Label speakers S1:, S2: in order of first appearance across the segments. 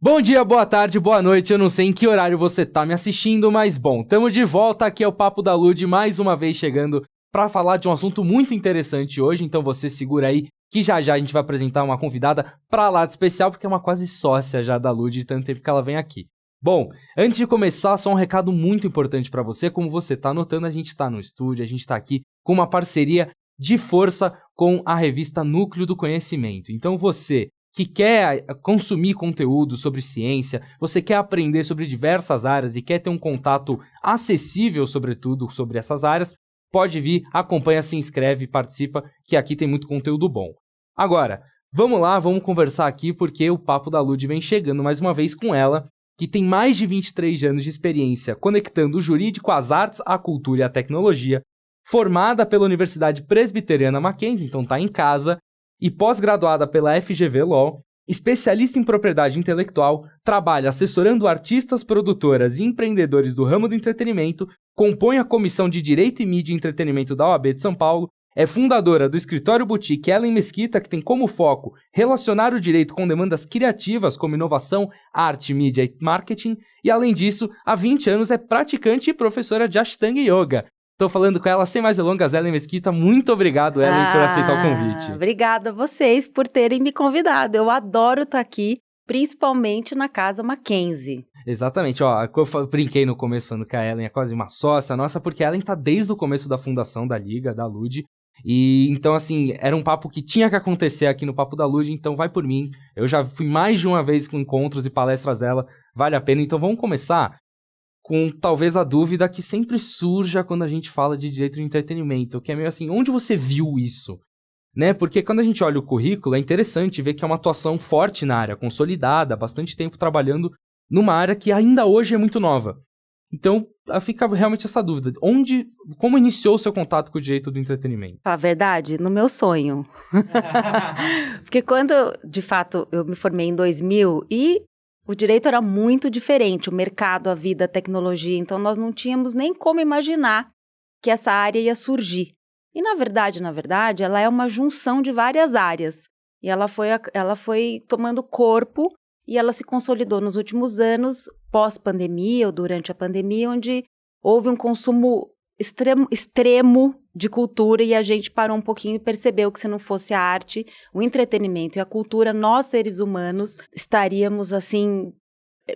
S1: Bom dia, boa tarde, boa noite, eu não sei em que horário você tá me assistindo, mas bom, tamo de volta, aqui é o Papo da Lud, mais uma vez chegando pra falar de um assunto muito interessante hoje, então você segura aí que já já a gente vai apresentar uma convidada pra lá de especial, porque é uma quase sócia já da Lud, de tanto tempo que ela vem aqui. Bom, antes de começar, só um recado muito importante pra você, como você tá notando, a gente tá no estúdio, a gente tá aqui com uma parceria de força com a revista Núcleo do Conhecimento, então você que quer consumir conteúdo sobre ciência, você quer aprender sobre diversas áreas e quer ter um contato acessível, sobretudo, sobre essas áreas, pode vir, acompanha, se inscreve, participa, que aqui tem muito conteúdo bom. Agora, vamos lá, vamos conversar aqui, porque o Papo da Lud vem chegando mais uma vez com ela, que tem mais de 23 anos de experiência conectando o jurídico às artes, à cultura e à tecnologia, formada pela Universidade Presbiteriana Mackenzie, então tá em casa, e pós-graduada pela FGV Law, especialista em propriedade intelectual, trabalha assessorando artistas, produtoras e empreendedores do ramo do entretenimento, compõe a Comissão de Direito e Mídia e Entretenimento da OAB de São Paulo, é fundadora do escritório boutique Ellen Mesquita, que tem como foco relacionar o direito com demandas criativas como inovação, arte, mídia e marketing, e além disso, há 20 anos é praticante e professora de Ashtanga Yoga. Estou falando com ela sem mais delongas, Ellen Mesquita. Muito obrigado, Ellen, por aceitar o convite.
S2: Obrigada a vocês por terem me convidado. Eu adoro estar aqui, principalmente na Casa Mackenzie.
S1: Exatamente, ó, eu brinquei no começo falando que a Ellen é quase uma sócia nossa, porque a Ellen tá desde o começo da fundação da Liga, da Lud, e então assim, era um papo que tinha que acontecer aqui no Papo da Lud, então vai por mim, eu já fui mais de uma vez com encontros e palestras dela, vale a pena, então vamos começar com talvez a dúvida que sempre surja quando a gente fala de direito de entretenimento, que é meio assim, onde você viu isso? Né? Porque quando a gente olha o currículo, é interessante ver que é uma atuação forte na área, consolidada, bastante tempo trabalhando numa área que ainda hoje é muito nova. Então, fica realmente essa dúvida. Como iniciou o seu contato com o direito do entretenimento?
S2: A verdade, no meu sonho. Porque quando, de fato, eu me formei em 2000 e o direito era muito diferente, o mercado, a vida, a tecnologia, então nós não tínhamos nem como imaginar que essa área ia surgir. E na verdade, ela é uma junção de várias áreas. E ela foi tomando corpo e ela se consolidou nos últimos anos, pós-pandemia ou durante a pandemia, onde houve um consumo extremo de cultura e a gente parou um pouquinho e percebeu que se não fosse a arte, o entretenimento e a cultura, nós seres humanos estaríamos assim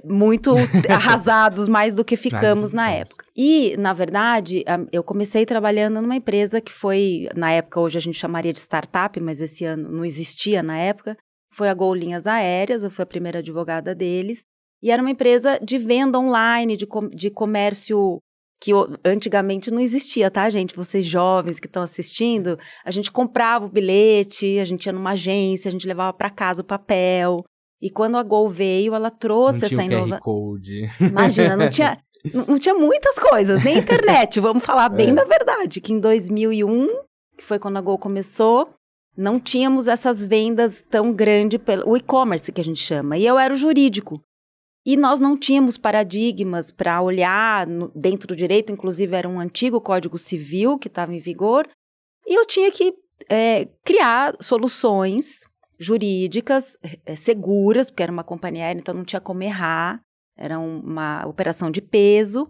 S2: muito arrasados mais do que ficamos na época. E, na verdade, eu comecei trabalhando numa empresa que foi, na época, hoje a gente chamaria de startup, mas esse ano não existia na época, foi a Gol Linhas Aéreas, eu fui a primeira advogada deles, e era uma empresa de venda online, de comércio que antigamente não existia, tá, gente? Vocês jovens que estão assistindo, a gente comprava o bilhete, a gente ia numa agência, a gente levava para casa o papel. E quando a Gol veio, ela trouxe essa inovação.
S1: QR Code.
S2: Imagina, não tinha muitas coisas, nem internet, vamos falar bem da verdade, que em 2001, que foi quando a Gol começou, não tínhamos essas vendas tão grandes, o e-commerce que a gente chama, e eu era o jurídico. E nós não tínhamos paradigmas para olhar dentro do direito, inclusive era um antigo Código Civil que estava em vigor, e eu tinha que criar soluções jurídicas seguras, porque era uma companhia aérea, então não tinha como errar, era uma operação de peso,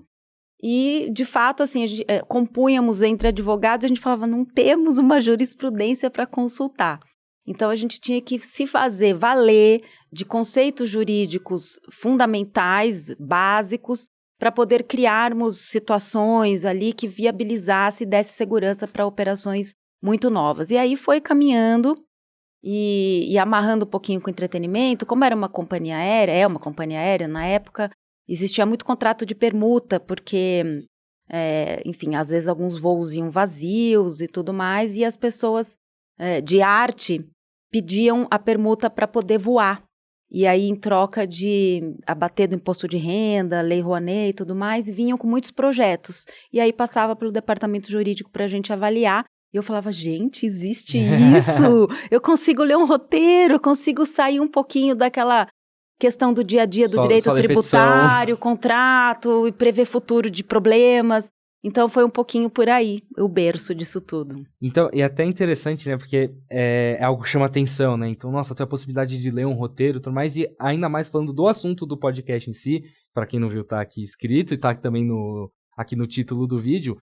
S2: e de fato assim, compunhamos entre advogados, a gente falava, não temos uma jurisprudência para consultar. Então, a gente tinha que se fazer valer de conceitos jurídicos fundamentais, básicos, para poder criarmos situações ali que viabilizasse e desse segurança para operações muito novas. E aí foi caminhando e amarrando um pouquinho com o entretenimento. Como era uma companhia aérea, é uma companhia aérea na época, existia muito contrato de permuta, porque, enfim, às vezes alguns voos iam vazios e tudo mais, e as pessoas de arte pediam a permuta para poder voar. E aí, em troca de abater do imposto de renda, lei Rouanet e tudo mais, vinham com muitos projetos. E aí passava pelo departamento jurídico para a gente avaliar. E eu falava, gente, existe isso? Eu consigo ler um roteiro, eu consigo sair um pouquinho daquela questão do dia a dia do direito tributário, contrato e prever futuro de problemas. Então foi um pouquinho por aí o berço disso tudo.
S1: Então, e até interessante, né? Porque é algo que chama atenção, né? Então, nossa, tem a possibilidade de ler um roteiro e tudo mais, e ainda mais falando do assunto do podcast em si, pra quem não viu, tá aqui escrito e tá também aqui no título do vídeo,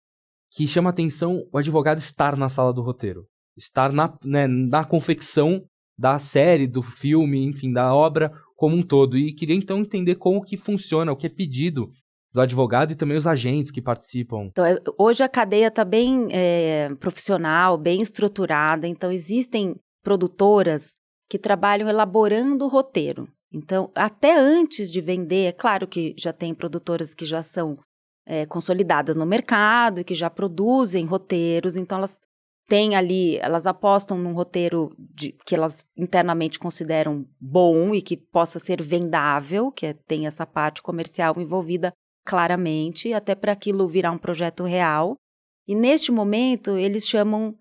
S1: que chama atenção o advogado estar na sala do roteiro. Estar na confecção da série, do filme, enfim, da obra como um todo. E queria então entender como que funciona, o que é pedido do advogado e também os agentes que participam.
S2: Então, hoje a cadeia está bem profissional, bem estruturada, então existem produtoras que trabalham elaborando o roteiro. Então, até antes de vender, é claro que já tem produtoras que já são consolidadas no mercado e que já produzem roteiros, então elas têm ali, elas apostam num roteiro que elas internamente consideram bom e que possa ser vendável, que tem essa parte comercial envolvida claramente, até para aquilo virar um projeto real. E neste momento, eles chamam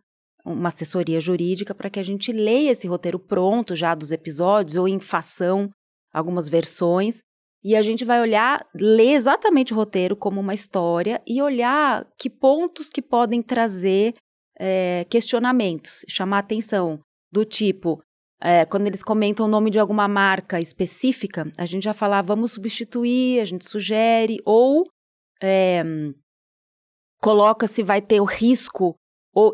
S2: uma assessoria jurídica para que a gente leia esse roteiro pronto já dos episódios, ou em fação, algumas versões, e a gente vai ler exatamente o roteiro como uma história e olhar que pontos que podem trazer questionamentos, chamar atenção, do tipo, quando eles comentam o nome de alguma marca específica, a gente já fala, vamos substituir, a gente sugere, ou coloca se vai ter o risco,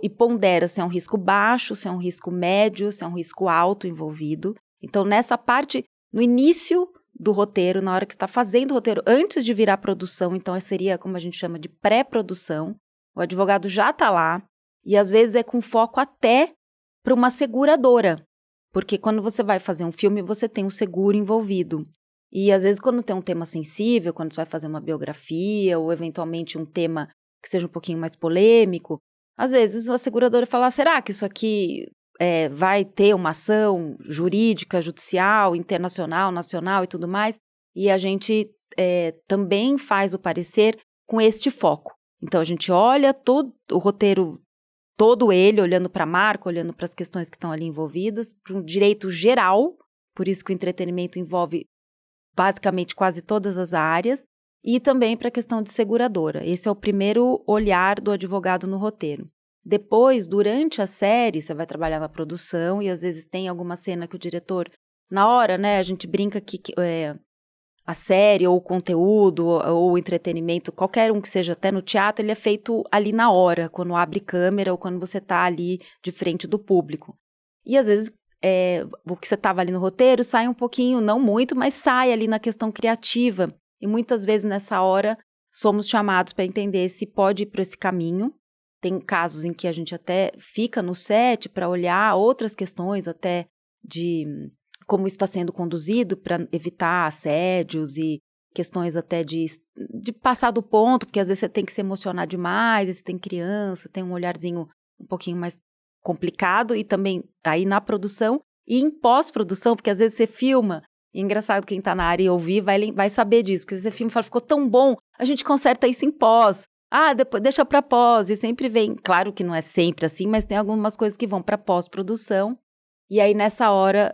S2: e pondera se é um risco baixo, se é um risco médio, se é um risco alto envolvido. Então, nessa parte, no início do roteiro, na hora que está fazendo o roteiro, antes de virar produção, então seria como a gente chama de pré-produção, o advogado já está lá, e às vezes é com foco até para uma seguradora, porque quando você vai fazer um filme, você tem um seguro envolvido. E às vezes quando tem um tema sensível, quando você vai fazer uma biografia, ou eventualmente um tema que seja um pouquinho mais polêmico, às vezes a seguradora fala, será que isso aqui vai ter uma ação jurídica, judicial, internacional, nacional e tudo mais? E a gente também faz o parecer com este foco. Então a gente olha todo o roteiro, todo ele, olhando para a marca, olhando para as questões que estão ali envolvidas, para um direito geral, por isso que o entretenimento envolve basicamente quase todas as áreas, e também para a questão de seguradora. Esse é o primeiro olhar do advogado no roteiro. Depois, durante a série, você vai trabalhar na produção e às vezes tem alguma cena que o diretor, na hora, né, a gente brinca que a série ou o conteúdo ou o entretenimento, qualquer um que seja, até no teatro, ele é feito ali na hora, quando abre câmera ou quando você está ali de frente do público. E às vezes o que você estava ali no roteiro sai um pouquinho, não muito, mas sai ali na questão criativa. E muitas vezes nessa hora somos chamados para entender se pode ir para esse caminho. Tem casos em que a gente até fica no set para olhar outras questões, até de como está sendo conduzido para evitar assédios e questões até de passar do ponto, porque às vezes você tem que se emocionar demais, você tem criança, tem um olharzinho um pouquinho mais complicado, e também aí na produção e em pós-produção, porque às vezes você filma, e é engraçado quem está na área e ouvir vai saber disso, porque você filma e fala, ficou tão bom, a gente conserta isso em pós. Depois deixa para pós, e sempre vem, claro que não é sempre assim, mas tem algumas coisas que vão para pós-produção, e aí nessa hora,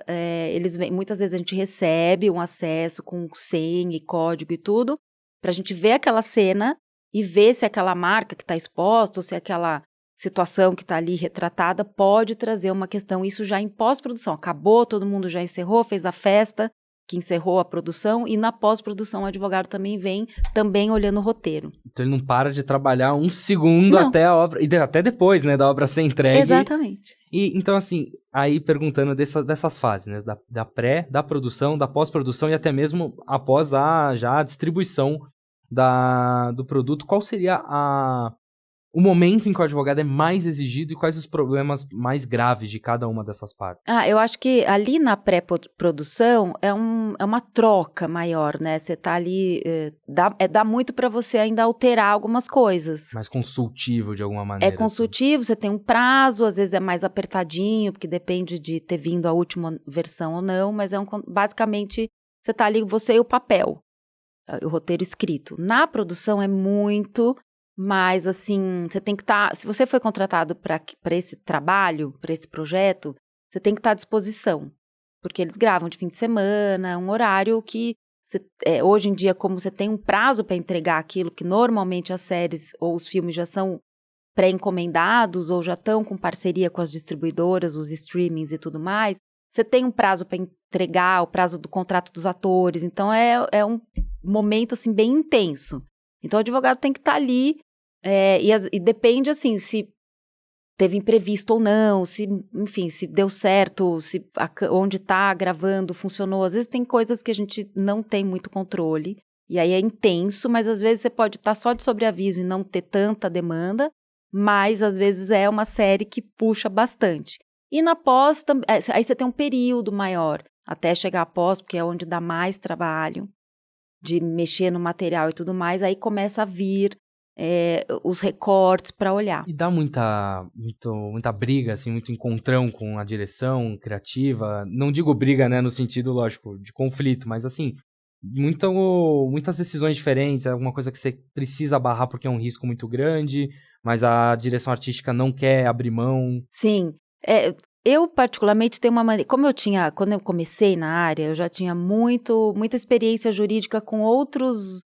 S2: eles vêm, muitas vezes a gente recebe um acesso com senha e código e tudo, para a gente ver aquela cena e ver se aquela marca que está exposta, ou se aquela situação que está ali retratada pode trazer uma questão, isso já em pós-produção, acabou, todo mundo já encerrou, fez a festa, que encerrou a produção, e na pós-produção o advogado também vem, também olhando o roteiro.
S1: Então ele não para de trabalhar um segundo até a obra, e até depois, né, da obra ser entregue.
S2: Exatamente.
S1: E então assim, aí perguntando dessas fases, né, da pré, da produção, da pós-produção e até mesmo após já a distribuição do produto, qual seria o momento em que o advogado é mais exigido e quais os problemas mais graves de cada uma dessas partes?
S2: Eu acho que ali na pré-produção é uma troca maior, né? Você tá ali, dá muito para você ainda alterar algumas coisas.
S1: Mais consultivo de alguma maneira.
S2: É consultivo, assim. Você tem um prazo, às vezes é mais apertadinho, porque depende de ter vindo a última versão ou não, mas basicamente você tá ali, você e o papel, o roteiro escrito. Na produção é muito... Mas, assim, você tem que estar... Se você foi contratado para esse trabalho, para esse projeto, você tem que estar à disposição. Porque eles gravam de fim de semana, um horário que Hoje em dia, como você tem um prazo para entregar aquilo, que normalmente as séries ou os filmes já são pré-encomendados ou já estão com parceria com as distribuidoras, os streamings e tudo mais, você tem um prazo para entregar, o prazo do contrato dos atores, então é um momento assim, bem intenso. Então o advogado tem que estar ali, e depende assim, se teve imprevisto ou não, se deu certo, onde está gravando funcionou. Às vezes tem coisas que a gente não tem muito controle, e aí é intenso, mas às vezes você pode estar só de sobreaviso e não ter tanta demanda, mas às vezes é uma série que puxa bastante. E na pós, aí você tem um período maior, até chegar à pós, porque é onde dá mais trabalho, de mexer no material e tudo mais, aí começa a vir os recortes para olhar.
S1: E dá muita briga, assim, muito encontrão com a direção criativa. Não digo briga, né, no sentido, lógico, de conflito, mas assim, muitas decisões diferentes, alguma coisa que você precisa barrar porque é um risco muito grande, mas a direção artística não quer abrir mão.
S2: Sim. Eu particularmente tenho uma maneira, quando eu comecei na área, eu já tinha muita experiência jurídica com outros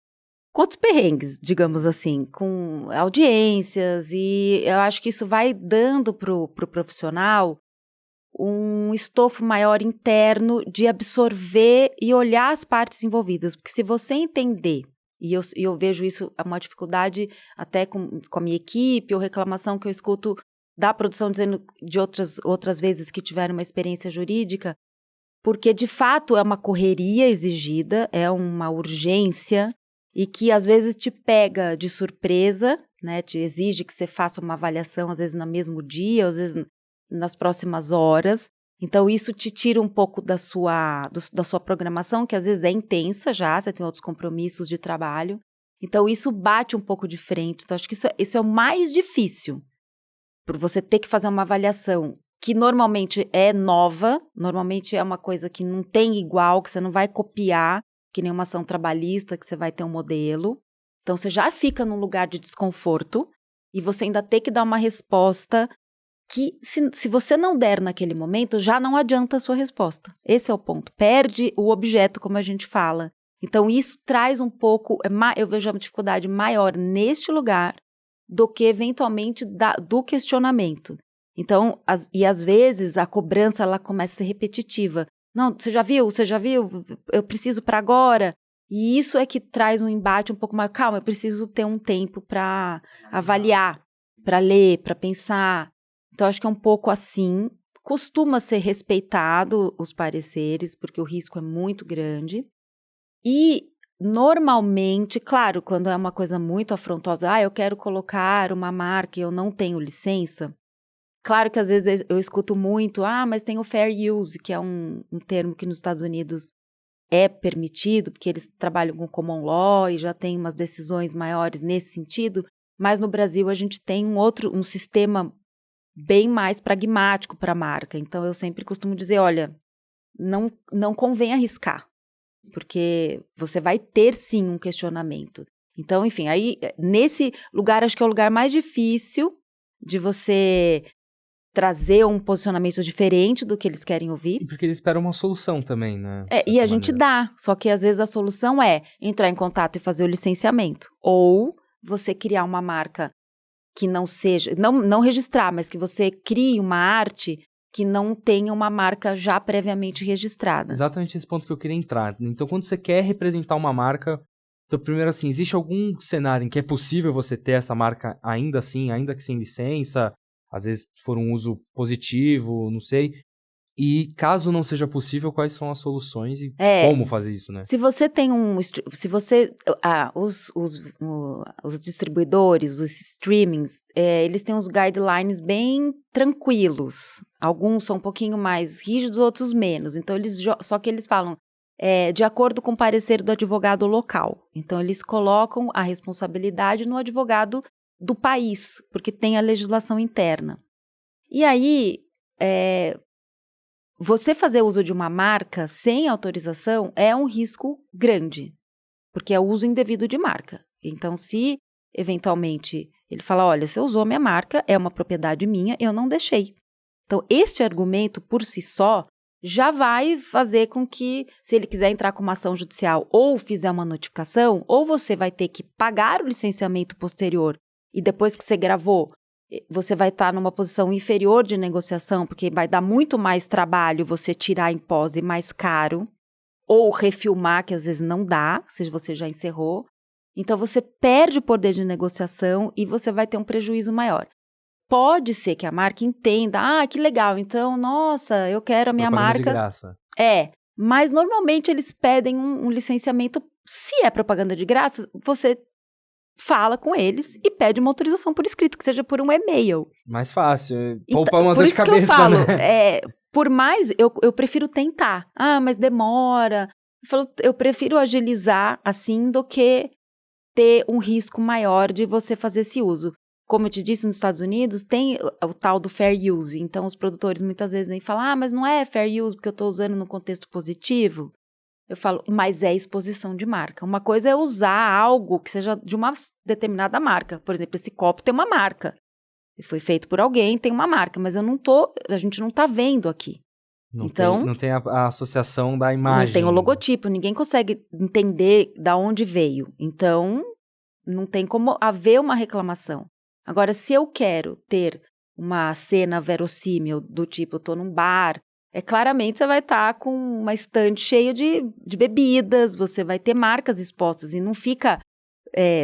S2: perrengues, digamos assim, com audiências, e eu acho que isso vai dando pro profissional um estofo maior interno de absorver e olhar as partes envolvidas, porque se você entender, e eu vejo isso, uma dificuldade até com a minha equipe, ou reclamação que eu escuto da produção dizendo de outras vezes que tiveram uma experiência jurídica, porque de fato é uma correria exigida, é uma urgência, e que às vezes te pega de surpresa, né? Te exige que você faça uma avaliação, às vezes no mesmo dia, às vezes nas próximas horas. Então isso te tira um pouco da sua programação, que às vezes é intensa já, você tem outros compromissos de trabalho. Então isso bate um pouco de frente. Então acho que isso é o mais difícil, por você ter que fazer uma avaliação que normalmente é nova, normalmente é uma coisa que não tem igual, que você não vai copiar, que nem uma ação trabalhista, que você vai ter um modelo. Então, você já fica num lugar de desconforto e você ainda tem que dar uma resposta que, se você não der naquele momento, já não adianta a sua resposta. Esse é o ponto. Perde o objeto, como a gente fala. Então, isso traz um pouco, eu vejo uma dificuldade maior neste lugar do que, eventualmente, do questionamento. Então, às vezes, a cobrança ela começa a ser repetitiva. Não, você já viu? Eu preciso para agora. E isso é que traz um embate um pouco mais. Calma, eu preciso ter um tempo para avaliar, para ler, para pensar. Então, acho que é um pouco assim. Costuma ser respeitado os pareceres, porque o risco é muito grande. E, normalmente, claro, quando é uma coisa muito afrontosa, eu quero colocar uma marca e eu não tenho licença. Claro que às vezes eu escuto muito, mas tem o fair use, que é um termo que nos Estados Unidos é permitido, porque eles trabalham com common law e já tem umas decisões maiores nesse sentido, mas no Brasil a gente tem um sistema bem mais pragmático para a marca. Então eu sempre costumo dizer, olha, não convém arriscar, porque você vai ter sim um questionamento. Então, enfim, aí nesse lugar acho que é o lugar mais difícil de você trazer um posicionamento diferente do que eles querem ouvir.
S1: E porque eles esperam uma solução também, né?
S2: E a gente dá, só que às vezes a solução é entrar em contato e fazer o licenciamento. Ou você criar uma marca que não seja, não registrar, mas que você crie uma arte que não tenha uma marca já previamente registrada.
S1: Exatamente esse ponto que eu queria entrar. Então, quando você quer representar uma marca, então, primeiro assim, existe algum cenário em que é possível você ter essa marca ainda assim, ainda que sem licença? Às vezes for um uso positivo, não sei. E caso não seja possível, quais são as soluções e como fazer isso, né?
S2: Se você tem os distribuidores, os streamings, eles têm uns guidelines bem tranquilos. Alguns são um pouquinho mais rígidos, outros menos. Então, só que eles falam de acordo com o parecer do advogado local. Então, eles colocam a responsabilidade no advogado do país, porque tem a legislação interna. E aí, você fazer uso de uma marca sem autorização é um risco grande, porque é o uso indevido de marca. Então, se eventualmente ele fala, olha, você usou minha marca, é uma propriedade minha, eu não deixei. Então, este argumento por si só já vai fazer com que, se ele quiser entrar com uma ação judicial ou fizer uma notificação, ou você vai ter que pagar o licenciamento posterior e depois que você gravou, você vai estar numa posição inferior de negociação, porque vai dar muito mais trabalho você tirar em pós e mais caro, ou refilmar, que às vezes não dá, se você já encerrou. Então você perde o poder de negociação e você vai ter um prejuízo maior. Pode ser que a marca entenda, que legal, então, nossa, eu quero a minha
S1: Propaganda
S2: marca.
S1: de graça.
S2: Mas normalmente eles pedem um licenciamento. Se é propaganda de graça, você fala com eles e pede uma autorização por escrito, que seja por um e-mail.
S1: Mais fácil,
S2: Então,
S1: poupa uma
S2: por
S1: dor de
S2: isso que
S1: cabeça,
S2: eu falo,
S1: né?
S2: por mais, eu prefiro tentar. Mas demora. Eu prefiro agilizar assim do que ter um risco maior de você fazer esse uso. Como eu te disse, nos Estados Unidos tem o tal do fair use. Então, os produtores muitas vezes vêm falar, mas não é fair use porque eu estou usando no contexto positivo. Eu falo, mas é exposição de marca. Uma coisa é usar algo que seja de uma determinada marca. Por exemplo, esse copo tem uma marca. Foi feito por alguém, tem uma marca, mas a gente não está vendo aqui.
S1: Não tem a associação da imagem.
S2: Não tem o logotipo, ninguém consegue entender da onde veio. Então, não tem como haver uma reclamação. Agora, se eu quero ter uma cena verossímil do tipo, eu estou num bar, claramente você vai estar com uma estante cheia de bebidas, você vai ter marcas expostas e não fica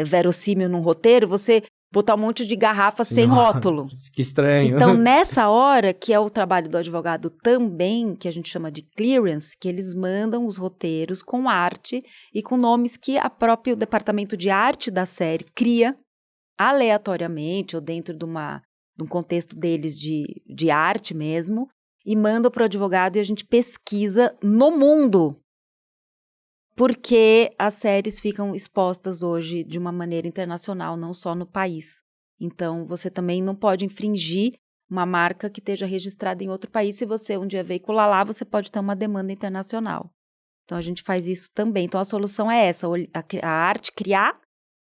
S2: verossímil num roteiro, você botar um monte de garrafa sem rótulo.
S1: Que estranho.
S2: Então, nessa hora, que é o trabalho do advogado também, que a gente chama de clearance, que eles mandam os roteiros com arte e com nomes que o próprio departamento de arte da série cria aleatoriamente ou dentro de um contexto deles de arte mesmo, e manda para o advogado e a gente pesquisa no mundo. Porque as séries ficam expostas hoje de uma maneira internacional, não só no país. Então, você também não pode infringir uma marca que esteja registrada em outro país. Se você um dia veicular lá, você pode ter uma demanda internacional. Então, a gente faz isso também. Então, a solução é essa, a arte criar,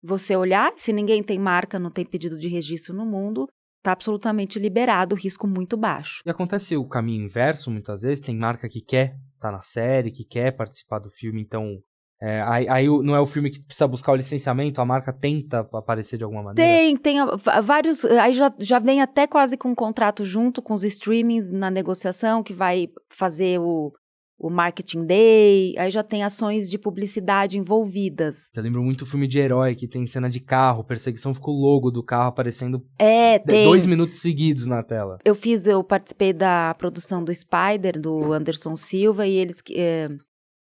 S2: você olhar, se ninguém tem marca, não tem pedido de registro no mundo, está absolutamente liberado, risco muito baixo.
S1: E acontece o caminho inverso, muitas vezes, tem marca que quer estar na série, que quer participar do filme, então aí não é o filme que precisa buscar o licenciamento, a marca tenta aparecer de alguma maneira?
S2: Tem vários, aí já vem até quase com um contrato junto com os streamings na negociação, que vai fazer o Marketing Day, aí já tem ações de publicidade envolvidas.
S1: Eu lembro muito o filme de herói, que tem cena de carro, perseguição, fica o logo do carro aparecendo
S2: tem
S1: 2 minutos seguidos na tela.
S2: Eu participei da produção do Spider, do Anderson Silva, e eles...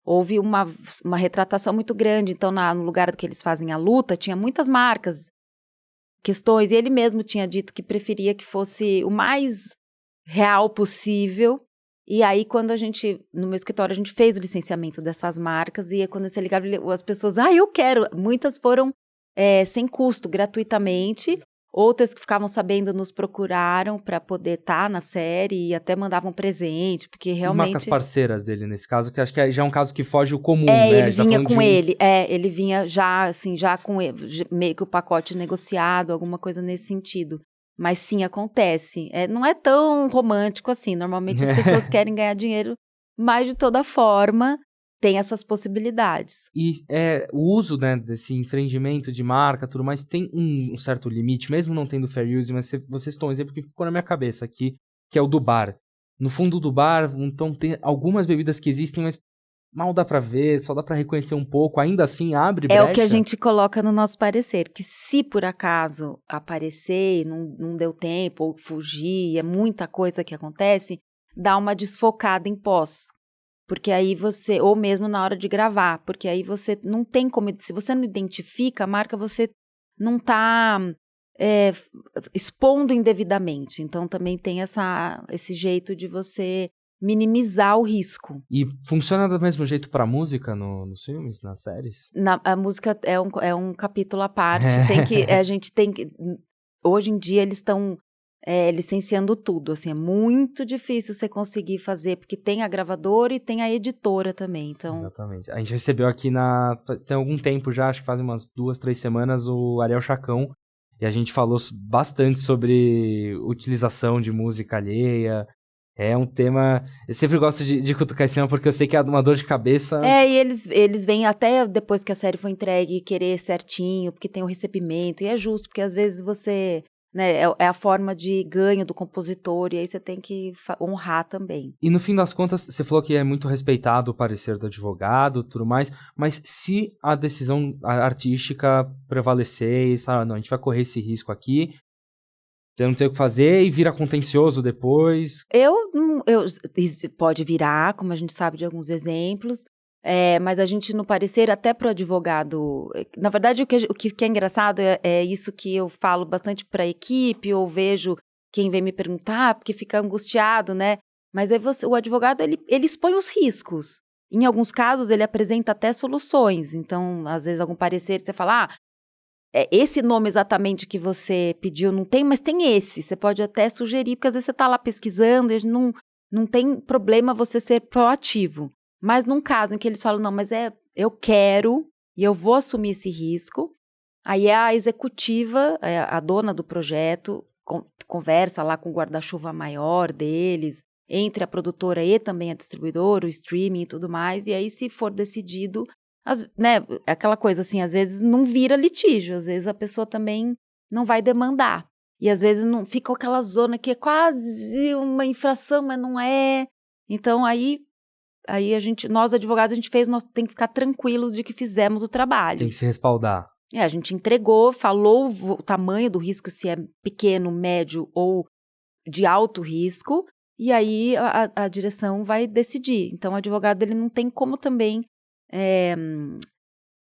S2: houve uma retratação muito grande, então no lugar que eles fazem a luta, tinha muitas marcas, questões, e ele mesmo tinha dito que preferia que fosse o mais real possível. E aí, no meu escritório, a gente fez o licenciamento dessas marcas, e quando você ligava, as pessoas, eu quero. Muitas foram sem custo, gratuitamente. Outras que ficavam sabendo nos procuraram para poder estar na série e até mandavam presente, porque realmente...
S1: E marcas parceiras dele, nesse caso, que acho que já é um caso que foge o comum, né?
S2: Ele vinha com ele, ele vinha já com meio que o pacote negociado, alguma coisa nesse sentido. Mas sim, acontece. Não é tão romântico assim. Normalmente as pessoas querem ganhar dinheiro, mas de toda forma tem essas possibilidades.
S1: E o uso, né, desse infringimento de marca, tudo mais, tem um certo limite, mesmo não tendo fair use, mas vocês estão um exemplo que ficou na minha cabeça aqui, que é o do bar. No fundo do bar, então tem algumas bebidas que existem, mas mal dá pra ver, só dá pra reconhecer um pouco, ainda assim abre brecha.
S2: É o que a gente coloca no nosso parecer, que se por acaso aparecer, não deu tempo, ou fugir, é muita coisa que acontece, dá uma desfocada em pós. Porque aí você, ou mesmo na hora de gravar, porque aí você não tem como, se você não identifica a marca, você não está expondo indevidamente. Então também tem esse jeito de você minimizar o risco.
S1: E funciona do mesmo jeito pra música nos filmes, nas séries?
S2: A música é um capítulo à parte. A gente tem que... Hoje em dia eles estão licenciando tudo. Assim, é muito difícil você conseguir fazer, porque tem a gravadora e tem a editora também. Então...
S1: Exatamente. A gente recebeu aqui tem algum tempo já, acho que faz umas 2, 3 semanas, o Ariel Chacão. E a gente falou bastante sobre utilização de música alheia. É um tema... Eu sempre gosto de cutucar esse tema porque eu sei que é uma dor de cabeça.
S2: E eles vêm até depois que a série foi entregue querer certinho, porque tem o recebimento, e é justo, porque às vezes você... Né, é a forma de ganho do compositor, e aí você tem que honrar também.
S1: E no fim das contas, você falou que é muito respeitado o parecer do advogado e tudo mais, mas se a decisão artística prevalecer e falar, não, a gente vai correr esse risco aqui, você não tem o que fazer e vira contencioso depois.
S2: Pode virar, como a gente sabe de alguns exemplos, mas a gente no parecer, até para o advogado, na verdade o que é engraçado é isso que eu falo bastante para a equipe, ou vejo quem vem me perguntar, porque fica angustiado, né? Mas o advogado, ele expõe os riscos. Em alguns casos, ele apresenta até soluções. Então, às vezes, algum parecer, você fala, esse nome exatamente que você pediu não tem, mas tem esse. Você pode até sugerir, porque às vezes você está lá pesquisando e não tem problema você ser proativo. Mas num caso em que eles falam, não, mas eu quero e eu vou assumir esse risco, aí a executiva, a dona do projeto, conversa lá com o guarda-chuva maior deles, entre a produtora e também a distribuidora, o streaming e tudo mais, e aí se for decidido, né, aquela coisa assim, às vezes não vira litígio, às vezes a pessoa também não vai demandar, e às vezes não fica aquela zona que é quase uma infração, mas não é. Então aí nós advogados, nós tem que ficar tranquilos de que fizemos o trabalho.
S1: Tem que se respaldar.
S2: A gente entregou, falou o tamanho do risco, se é pequeno, médio ou de alto risco, e aí a direção vai decidir. Então, o advogado, ele não tem como também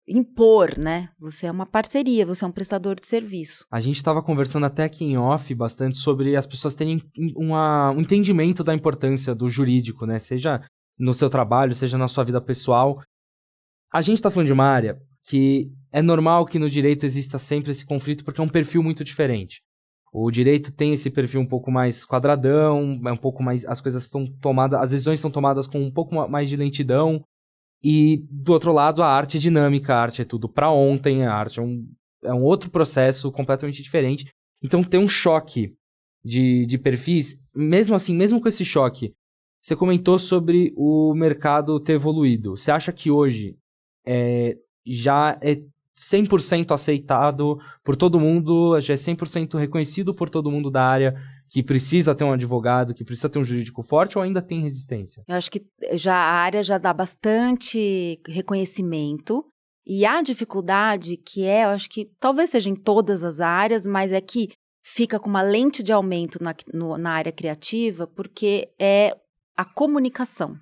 S2: impor, né? Você é uma parceria, você é um prestador de serviço.
S1: A gente estava conversando até aqui em off bastante sobre as pessoas terem um entendimento da importância do jurídico, né? Seja no seu trabalho, seja na sua vida pessoal. A gente está falando de uma área que é normal que no direito exista sempre esse conflito porque é um perfil muito diferente. O direito tem esse perfil um pouco mais quadradão, é um pouco mais... As coisas estão tomadas... As decisões são tomadas com um pouco mais de lentidão. E, do outro lado, a arte é dinâmica, a arte é tudo para ontem, a arte é um outro processo completamente diferente. Então, tem um choque de perfis. Mesmo assim, mesmo com esse choque, você comentou sobre o mercado ter evoluído. Você acha que hoje já é 100% aceitado por todo mundo, já é 100% reconhecido por todo mundo da área, que precisa ter um advogado, que precisa ter um jurídico forte, ou ainda tem resistência?
S2: Eu acho que a área já dá bastante reconhecimento, e a dificuldade eu acho que talvez seja em todas as áreas, mas é que fica com uma lente de aumento na área criativa, porque é a comunicação.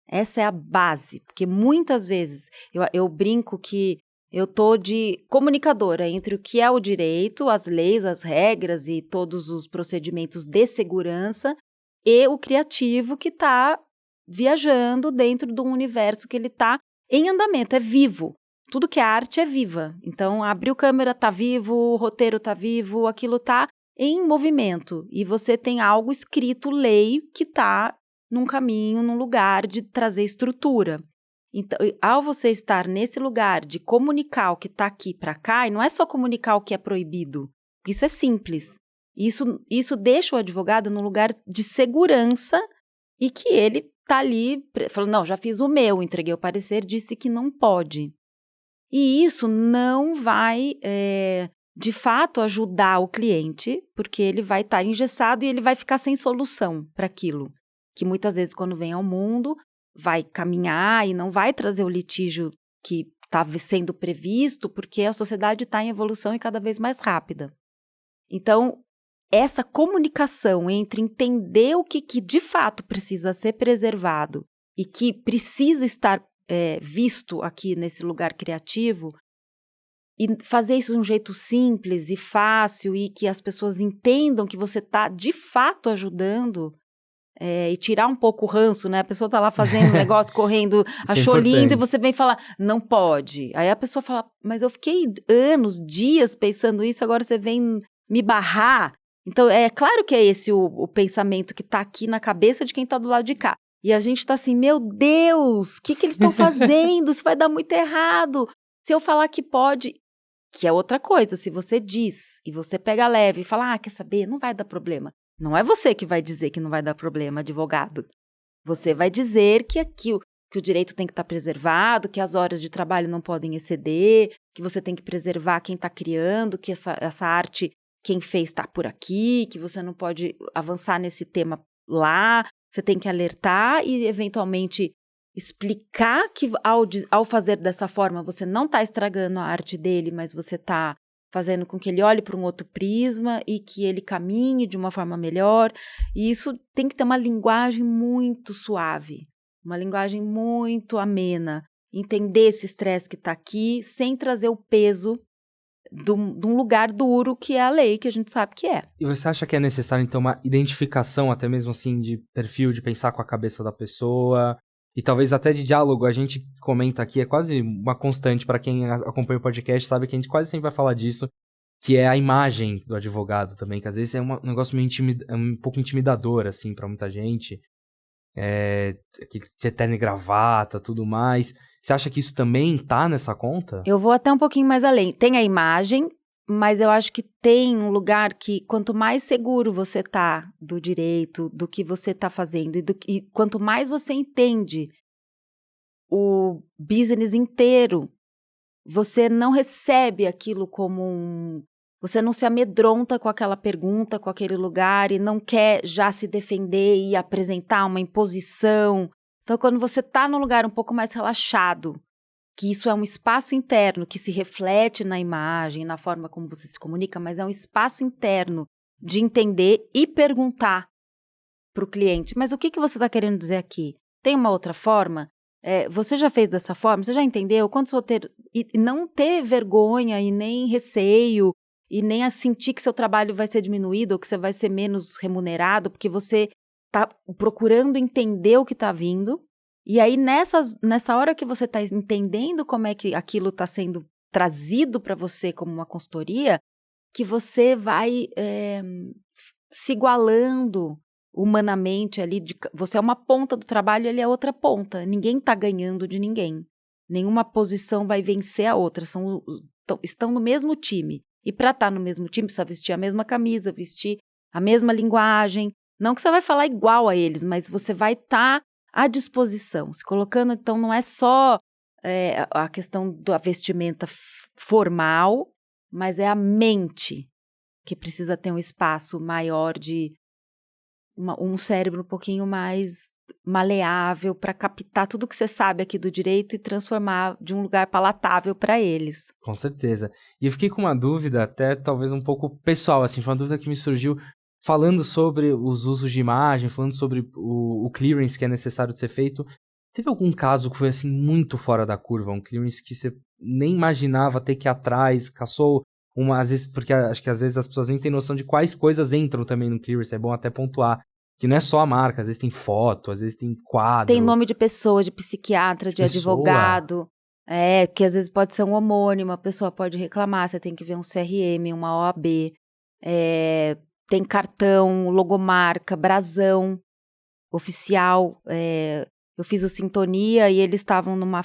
S2: Essa é a base, porque muitas vezes eu brinco que eu estou de comunicadora entre o que é o direito, as leis, as regras e todos os procedimentos de segurança e o criativo que está viajando dentro de um universo que ele está em andamento, é vivo. Tudo que é arte é viva. Então, abriu câmera, está vivo, o roteiro está vivo, aquilo está em movimento. E você tem algo escrito, lei, que está num caminho, num lugar de trazer estrutura. Então, ao você estar nesse lugar de comunicar o que está aqui para cá, e não é só comunicar o que é proibido, isso é simples. Isso deixa o advogado num lugar de segurança e que ele está ali falando, não, já fiz o meu, entreguei o parecer, disse que não pode. E isso não vai, de fato, ajudar o cliente, porque ele vai estar engessado e ele vai ficar sem solução para aquilo. Que muitas vezes, quando vem ao mundo, vai caminhar e não vai trazer o litígio que está sendo previsto, porque a sociedade está em evolução e cada vez mais rápida. Então, essa comunicação entre entender o que de fato precisa ser preservado e que precisa estar visto aqui nesse lugar criativo, e fazer isso de um jeito simples e fácil e que as pessoas entendam que você está de fato ajudando, e tirar um pouco o ranço, né? A pessoa tá lá fazendo um negócio, correndo, achou lindo, e você vem falar, não pode. Aí a pessoa fala, mas eu fiquei anos, dias pensando isso, agora você vem me barrar. Então, é claro que é esse o pensamento que tá aqui na cabeça de quem tá do lado de cá. E a gente tá assim, meu Deus, o que eles estão fazendo? Isso vai dar muito errado. Se eu falar que pode, que é outra coisa, se você diz, e você pega leve e fala, quer saber, não vai dar problema. Não é você que vai dizer que não vai dar problema, advogado. Você vai dizer que o direito tem que estar preservado, que as horas de trabalho não podem exceder, que você tem que preservar quem está criando, que essa arte, quem fez está por aqui, que você não pode avançar nesse tema lá, você tem que alertar e, eventualmente, explicar que ao fazer dessa forma você não está estragando a arte dele, mas você está fazendo com que ele olhe para um outro prisma e que ele caminhe de uma forma melhor. E isso tem que ter uma linguagem muito suave, uma linguagem muito amena, entender esse estresse que está aqui sem trazer o peso de um lugar duro que é a lei, que a gente sabe que é.
S1: E você acha que é necessário, então, uma identificação, até mesmo assim, de perfil, de pensar com a cabeça da pessoa, e talvez até de diálogo? A gente comenta aqui, é quase uma constante para quem acompanha o podcast, sabe que a gente quase sempre vai falar disso, que é a imagem do advogado também, que às vezes é um negócio meio um pouco intimidador, assim, para muita gente. De terno e gravata, tudo mais. Você acha que isso também tá nessa conta?
S2: Eu vou até um pouquinho mais além. Tem a imagem, mas eu acho que tem um lugar que quanto mais seguro você tá do direito, do que você tá fazendo, e quanto mais você entende o business inteiro, você não recebe aquilo como você não se amedronta com aquela pergunta, com aquele lugar, e não quer já se defender e apresentar uma imposição. Então, quando você está num lugar um pouco mais relaxado, que isso é um espaço interno que se reflete na imagem, na forma como você se comunica, mas é um espaço interno de entender e perguntar para o cliente, mas o que você está querendo dizer aqui? Tem uma outra forma? Você já fez dessa forma? Você já entendeu? Quantos roteiros? E não ter vergonha e nem receio e nem a sentir que seu trabalho vai ser diminuído ou que você vai ser menos remunerado, porque você está procurando entender o que está vindo. E aí, nessa hora que você está entendendo como é que aquilo está sendo trazido para você como uma consultoria, que você vai se igualando humanamente ali. Você é uma ponta do trabalho, ele é outra ponta. Ninguém está ganhando de ninguém. Nenhuma posição vai vencer a outra. Estão no mesmo time. E para estar no mesmo time, precisa vestir a mesma camisa, vestir a mesma linguagem. Não que você vai falar igual a eles, mas você vai estar à disposição. Se colocando, então, não é só a questão da vestimenta formal, mas é a mente que precisa ter um espaço maior de um cérebro um pouquinho mais maleável para captar tudo que você sabe aqui do direito e transformar de um lugar palatável para eles.
S1: Com certeza. E eu fiquei com uma dúvida, até talvez um pouco pessoal, assim, foi uma dúvida que me surgiu falando sobre os usos de imagem, falando sobre o clearance que é necessário de ser feito. Teve algum caso que foi, assim, muito fora da curva? Um clearance que você nem imaginava ter que ir atrás, caçou às vezes, porque acho que às vezes as pessoas nem têm noção de quais coisas entram também no clearance, é bom até pontuar. Que não é só a marca, às vezes tem foto, às vezes tem quadro.
S2: Tem nome de pessoa, de psiquiatra, de advogado. Que às vezes pode ser um homônimo, a pessoa pode reclamar, você tem que ver um CRM, uma OAB. Tem cartão, logomarca, brasão oficial. Eu fiz o Sintonia e eles estavam numa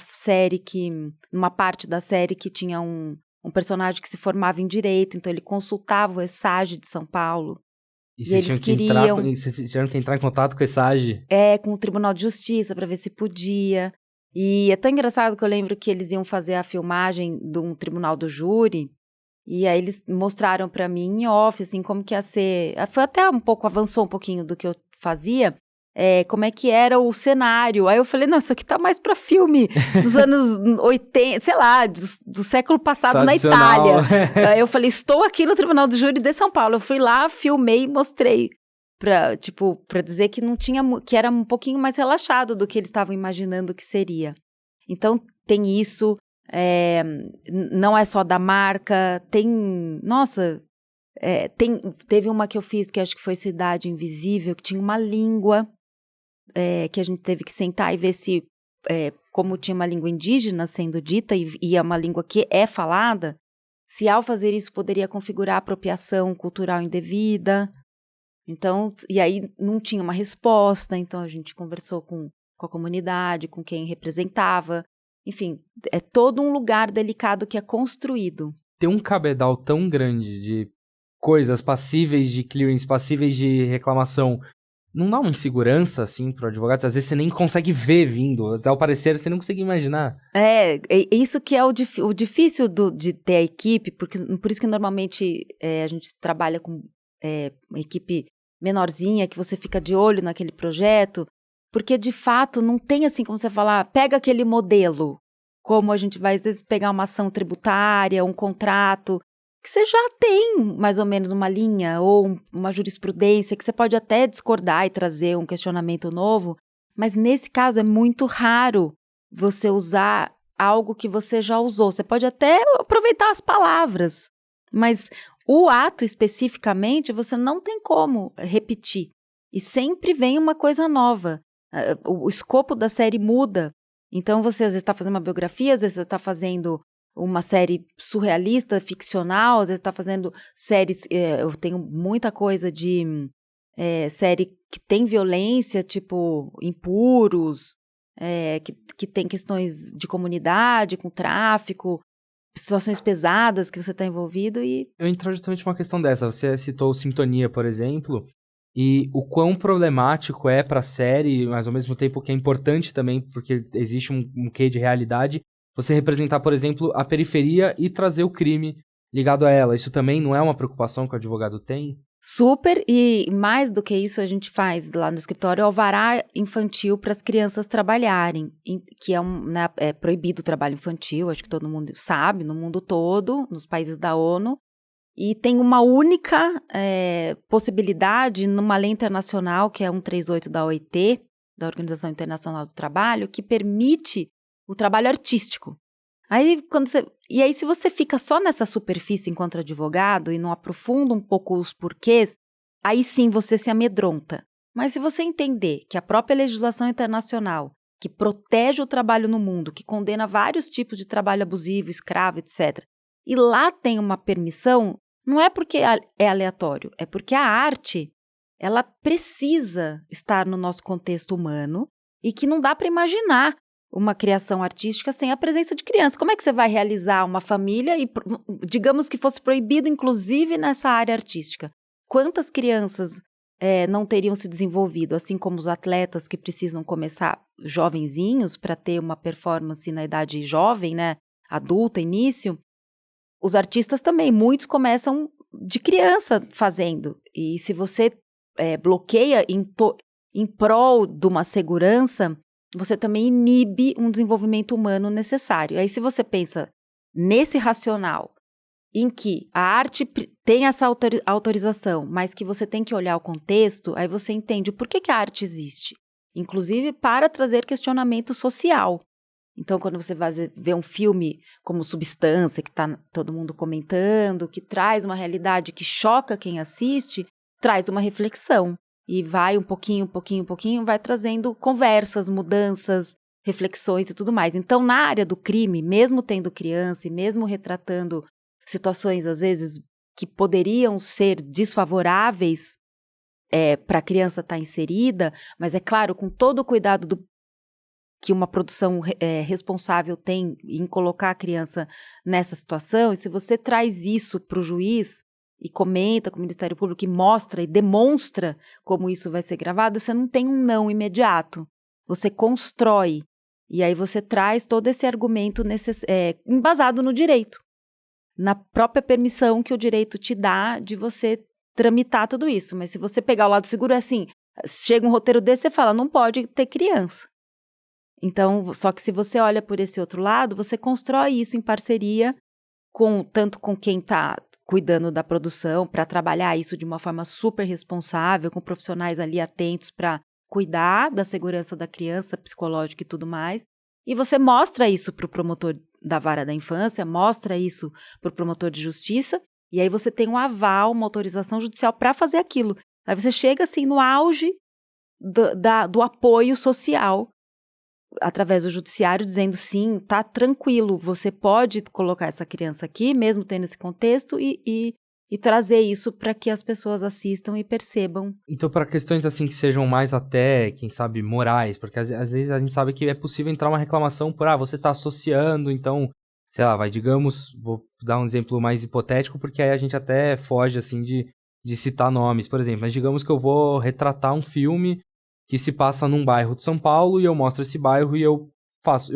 S2: parte da série que tinha um personagem que se formava em direito, então ele consultava o ESAGE de São Paulo.
S1: E eles queriam... Vocês tiveram que entrar em contato com o ESAGE?
S2: Com o Tribunal de Justiça, para ver se podia. E é tão engraçado que eu lembro que eles iam fazer a filmagem de um tribunal do júri, e aí eles mostraram para mim em off, assim, como que ia ser... Foi até avançou um pouquinho do que eu fazia, como é que era o cenário. Aí eu falei, não, isso aqui tá mais para filme dos anos 80, sei lá, do século passado na Itália. Aí eu falei, estou aqui no Tribunal do Júri de São Paulo. Eu fui lá, filmei e mostrei para dizer que não tinha, que era um pouquinho mais relaxado do que eles estavam imaginando que seria. Então tem isso, não é só da marca, teve uma que eu fiz que acho que foi Cidade Invisível, que tinha uma língua que a gente teve que sentar e ver se, como tinha uma língua indígena sendo dita e é uma língua que é falada, se ao fazer isso poderia configurar apropriação cultural indevida. Então, e aí não tinha uma resposta, então a gente conversou com a comunidade, com quem representava. Enfim, é todo um lugar delicado que é construído.
S1: Tem um cabedal tão grande de coisas passíveis de clearance, passíveis de reclamação, não dá uma insegurança, assim, pro advogado? Às vezes você nem consegue ver vindo, até o parecer você não consegue imaginar.
S2: Isso que é o difícil de ter a equipe, por isso que normalmente a gente trabalha com uma equipe menorzinha, que você fica de olho naquele projeto, porque de fato não tem assim como você falar, pega aquele modelo, como a gente vai às vezes pegar uma ação tributária, um contrato, que você já tem mais ou menos uma linha ou uma jurisprudência que você pode até discordar e trazer um questionamento novo, mas nesse caso é muito raro você usar algo que você já usou. Você pode até aproveitar as palavras, mas o ato especificamente você não tem como repetir. E sempre vem uma coisa nova. O escopo da série muda. Então você às vezes está fazendo uma biografia, às vezes você está fazendo uma série surrealista, ficcional, às vezes está fazendo séries, eu tenho muita coisa de série que tem violência, tipo Impuros, que tem questões de comunidade, com tráfico, situações pesadas que você está envolvido e...
S1: Eu entro justamente numa questão dessa, você citou Sintonia, por exemplo, e o quão problemático é pra série, mas ao mesmo tempo que é importante também, porque existe um quê de realidade, você representar, por exemplo, a periferia e trazer o crime ligado a ela. Isso também não é uma preocupação que o advogado tem?
S2: Super, e mais do que isso a gente faz lá no escritório, alvará infantil para as crianças trabalharem, que é proibido o trabalho infantil, acho que todo mundo sabe, no mundo todo, nos países da ONU, e tem uma única possibilidade numa lei internacional, que é 138 da OIT, da Organização Internacional do Trabalho, que permite o trabalho artístico. Aí, se você fica só nessa superfície enquanto advogado e não aprofunda um pouco os porquês, aí sim você se amedronta. Mas se você entender que a própria legislação internacional, que protege o trabalho no mundo, que condena vários tipos de trabalho abusivo, escravo, etc., e lá tem uma permissão, não é porque é aleatório, é porque a arte, ela precisa estar no nosso contexto humano e que não dá para imaginar uma criação artística sem a presença de criança. Como é que você vai realizar uma família e, digamos que fosse proibido, inclusive nessa área artística? Quantas crianças não teriam se desenvolvido, assim como os atletas que precisam começar jovenzinhos para ter uma performance na idade jovem, né, adulta, início? Os artistas também, muitos começam de criança fazendo. E se você bloqueia em prol de uma segurança, você também inibe um desenvolvimento humano necessário. Aí se você pensa nesse racional, em que a arte tem essa autorização, mas que você tem que olhar o contexto, aí você entende por que a arte existe. Inclusive para trazer questionamento social. Então, quando você vai ver um filme como Substância, que está todo mundo comentando, que traz uma realidade que choca quem assiste, traz uma reflexão. E vai um pouquinho, vai trazendo conversas, mudanças, reflexões e tudo mais. Então, na área do crime, mesmo tendo criança e mesmo retratando situações, às vezes, que poderiam ser desfavoráveis para a criança estar inserida, mas é claro, com todo o cuidado que uma produção responsável tem em colocar a criança nessa situação, e se você traz isso para o juiz e comenta com o Ministério Público e mostra e demonstra como isso vai ser gravado, você não tem um não imediato, você constrói, e aí você traz todo esse argumento embasado no direito, na própria permissão que o direito te dá de você tramitar tudo isso. Mas se você pegar o lado seguro, é assim, chega um roteiro desse, você fala, não pode ter criança. Então, só que se você olha por esse outro lado, você constrói isso em parceria tanto com quem está cuidando da produção, para trabalhar isso de uma forma super responsável, com profissionais ali atentos para cuidar da segurança da criança, psicológica e tudo mais. E você mostra isso para o promotor da vara da infância, mostra isso para o promotor de justiça, e aí você tem um aval, uma autorização judicial para fazer aquilo. Aí você chega assim no auge do apoio social, através do judiciário, dizendo sim, tá tranquilo, você pode colocar essa criança aqui, mesmo tendo esse contexto, e trazer isso para que as pessoas assistam e percebam.
S1: Então, para questões assim que sejam mais até, quem sabe, morais, porque às vezes a gente sabe que é possível entrar uma reclamação por, você tá associando, então sei lá, digamos, vou dar um exemplo mais hipotético, porque aí a gente até foge, assim, de citar nomes, por exemplo. Mas digamos que eu vou retratar um filme que se passa num bairro de São Paulo e eu mostro esse bairro e eu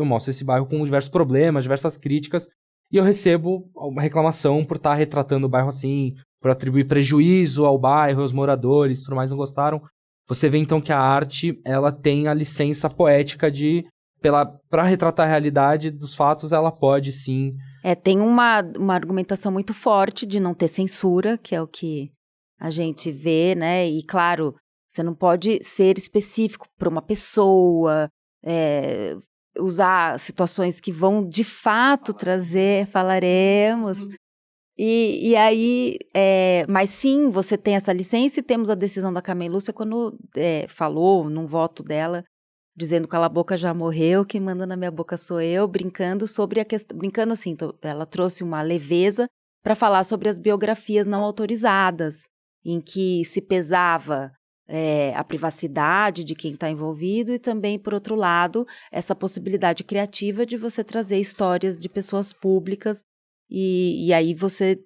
S1: mostro esse bairro com diversos problemas, diversas críticas, e eu recebo uma reclamação por estar retratando o bairro assim, por atribuir prejuízo ao bairro, aos moradores, tudo mais, não gostaram. Você vê então que a arte, ela tem a licença poética para retratar a realidade dos fatos, ela pode sim.
S2: Tem uma argumentação muito forte de não ter censura, que é o que a gente vê, né? E claro, você não pode ser específico para uma pessoa, usar situações que vão de fato falaremos. E aí, mas sim, você tem essa licença e temos a decisão da Carmen Lúcia quando falou num voto dela, dizendo cala a boca, já morreu, quem manda na minha boca sou eu, brincando sobre a questão, brincando assim, ela trouxe uma leveza para falar sobre as biografias não autorizadas, em que se pesava a privacidade de quem está envolvido e também, por outro lado, essa possibilidade criativa de você trazer histórias de pessoas públicas e aí você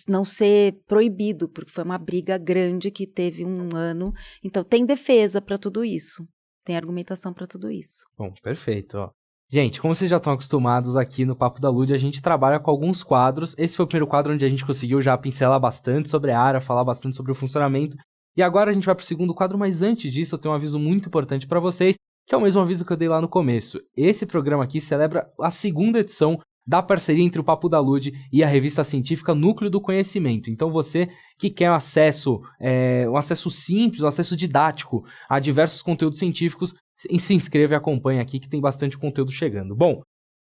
S2: não ser proibido, porque foi uma briga grande que teve um ano. Então, tem defesa para tudo isso. Tem argumentação para tudo isso.
S1: Bom, perfeito. Ó. Gente, como vocês já estão acostumados aqui no Papo da Lud, a gente trabalha com alguns quadros. Esse foi o primeiro quadro onde a gente conseguiu já pincelar bastante sobre a área, falar bastante sobre o funcionamento. E agora a gente vai para o segundo quadro, mas antes disso eu tenho um aviso muito importante para vocês, que é o mesmo aviso que eu dei lá no começo. Esse programa aqui celebra a segunda edição da parceria entre o Papo da Lud e a revista científica Núcleo do Conhecimento. Então você que quer um acesso simples, um acesso didático a diversos conteúdos científicos, se inscreva e acompanhe aqui que tem bastante conteúdo chegando. Bom,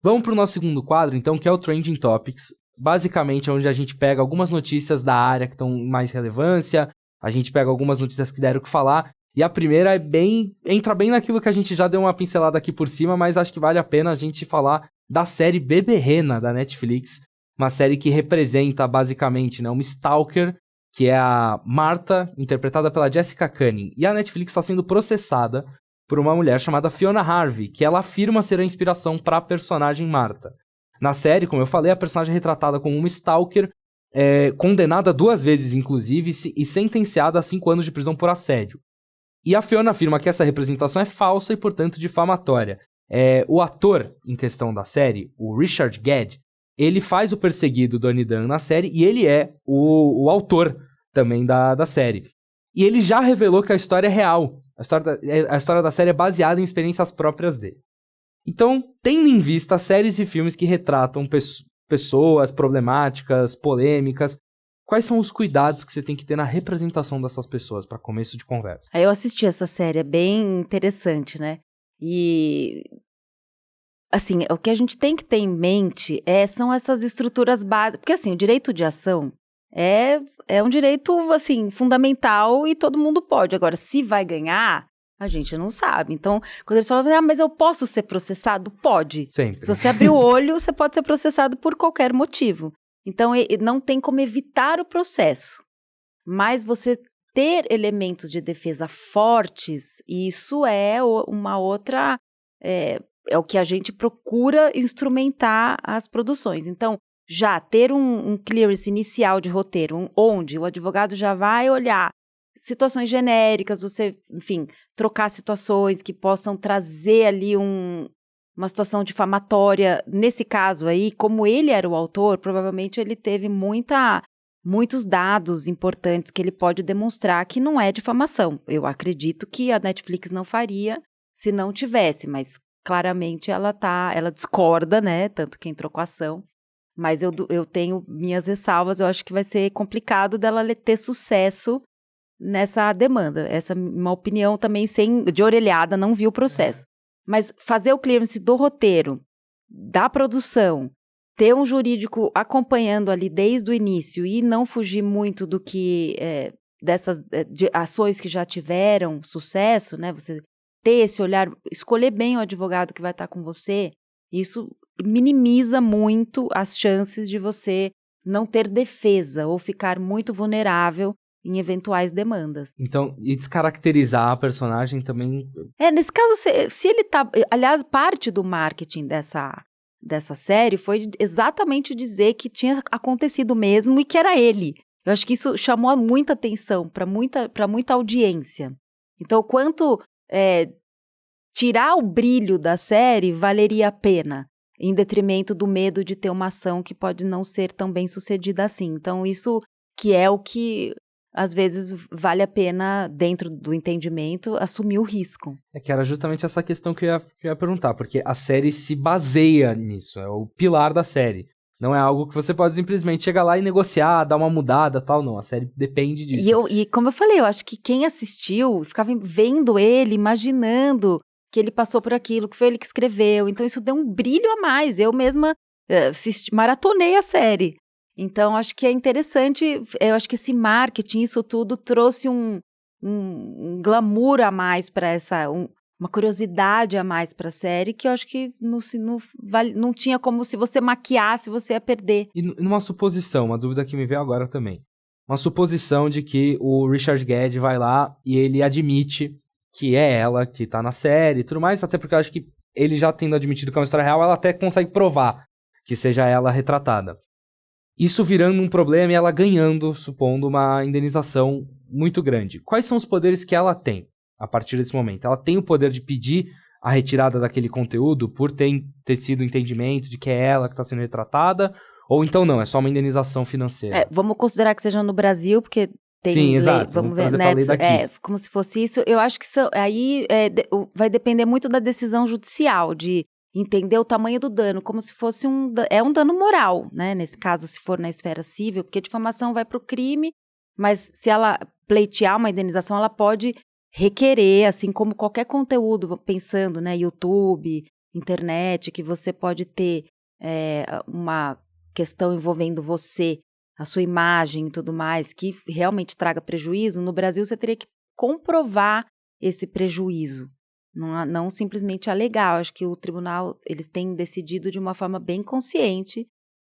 S1: vamos para o nosso segundo quadro então, que é o Trending Topics. Basicamente é onde a gente pega algumas notícias da área que estão em mais relevância, a gente pega algumas notícias que deram o que falar, e a primeira entra bem naquilo que a gente já deu uma pincelada aqui por cima, mas acho que vale a pena a gente falar da série Beberrena, da Netflix, uma série que representa basicamente, né, uma stalker, que é a Marta, interpretada pela Jessica Cunning, e a Netflix está sendo processada por uma mulher chamada Fiona Harvey, que ela afirma ser a inspiração para a personagem Marta. Na série, como eu falei, a personagem é retratada como uma stalker, condenada 2 vezes, inclusive, e sentenciada a 5 anos de prisão por assédio. E a Fiona afirma que essa representação é falsa e, portanto, difamatória. O ator em questão da série, o Richard Gedd, ele faz o perseguido Donnie Dunn na série e ele é o autor também da série. E ele já revelou que a história é real. A história da série é baseada em experiências próprias dele. Então, tendo em vista séries e filmes que retratam pessoas problemáticas, polêmicas, quais são os cuidados que você tem que ter na representação dessas pessoas, para começo de conversa?
S2: Eu assisti essa série, é bem interessante, né? E, assim, o que a gente tem que ter em mente são essas estruturas básicas. Porque, assim, o direito de ação é um direito, assim, fundamental e todo mundo pode. Agora, se vai ganhar, a gente não sabe. Então, quando eles falam, mas eu posso ser processado? Pode.
S1: Sempre.
S2: Se você abrir o olho, você pode ser processado por qualquer motivo. Então, não tem como evitar o processo. Mas você ter elementos de defesa fortes, isso é uma outra... É o que a gente procura instrumentar as produções. Então, já ter um clearance inicial de roteiro, onde o advogado já vai olhar situações genéricas, você, enfim, trocar situações que possam trazer ali uma situação difamatória. Nesse caso aí, como ele era o autor, provavelmente ele teve muitos dados importantes que ele pode demonstrar que não é difamação. Eu acredito que a Netflix não faria se não tivesse, mas claramente ela discorda, né? Tanto que entrou com a ação. Mas eu tenho minhas ressalvas, eu acho que vai ser complicado dela ter sucesso nessa demanda. Essa é uma opinião também de orelhada, não vi o processo. Mas fazer o clearance do roteiro, da produção, ter um jurídico acompanhando ali desde o início e não fugir muito do que dessas de ações que já tiveram sucesso, né? Você ter esse olhar, escolher bem o advogado que vai estar com você, isso minimiza muito as chances de você não ter defesa ou ficar muito vulnerável em eventuais demandas.
S1: Então, e descaracterizar a personagem também...
S2: Nesse caso, se ele tá... Aliás, parte do marketing dessa dessa série foi exatamente dizer que tinha acontecido mesmo e que era ele. Eu acho que isso chamou muita atenção para muita audiência. Então, o quanto tirar o brilho da série valeria a pena, em detrimento do medo de ter uma ação que pode não ser tão bem sucedida assim. Então, isso que é o que, às vezes, vale a pena, dentro do entendimento, assumir o risco.
S1: É que era justamente essa questão que eu ia perguntar, porque a série se baseia nisso, é o pilar da série. Não é algo que você pode simplesmente chegar lá e negociar, dar uma mudada, tal, não. A série depende disso.
S2: E como eu falei, eu acho que quem assistiu ficava vendo ele, imaginando que ele passou por aquilo, que foi ele que escreveu. Então isso deu um brilho a mais. Eu mesma maratonei a série. Então acho que é interessante, eu acho que esse marketing, isso tudo trouxe um glamour a mais para uma curiosidade a mais para a série, que eu acho que não tinha como, se você maquiasse, você ia perder.
S1: E numa suposição, uma dúvida que me veio agora também. Uma suposição de que o Richard Gere vai lá e ele admite que é ela que tá na série e tudo mais, até porque eu acho que ele já tendo admitido que é uma história real, ela até consegue provar que seja ela retratada. Isso virando um problema e ela ganhando, supondo, uma indenização muito grande. Quais são os poderes que ela tem a partir desse momento? Ela tem o poder de pedir a retirada daquele conteúdo por ter sido o entendimento de que é ela que está sendo retratada? Ou então não, é só uma indenização financeira?
S2: Vamos considerar que seja no Brasil, porque tem
S1: Sim,
S2: lei,
S1: exato.
S2: vamos ver, né?
S1: Lei daqui.
S2: Como se fosse isso. Eu acho que aí vai depender muito da decisão judicial, de entender o tamanho do dano, como se fosse um dano moral, né? Nesse caso, se for na esfera civil, porque difamação vai para o crime, mas se ela pleitear uma indenização, ela pode requerer, assim como qualquer conteúdo, pensando, né? YouTube, internet, que você pode ter uma questão envolvendo você, a sua imagem e tudo mais, que realmente traga prejuízo. No Brasil você teria que comprovar esse prejuízo, não simplesmente alegar. Eu acho que o tribunal, eles têm decidido de uma forma bem consciente,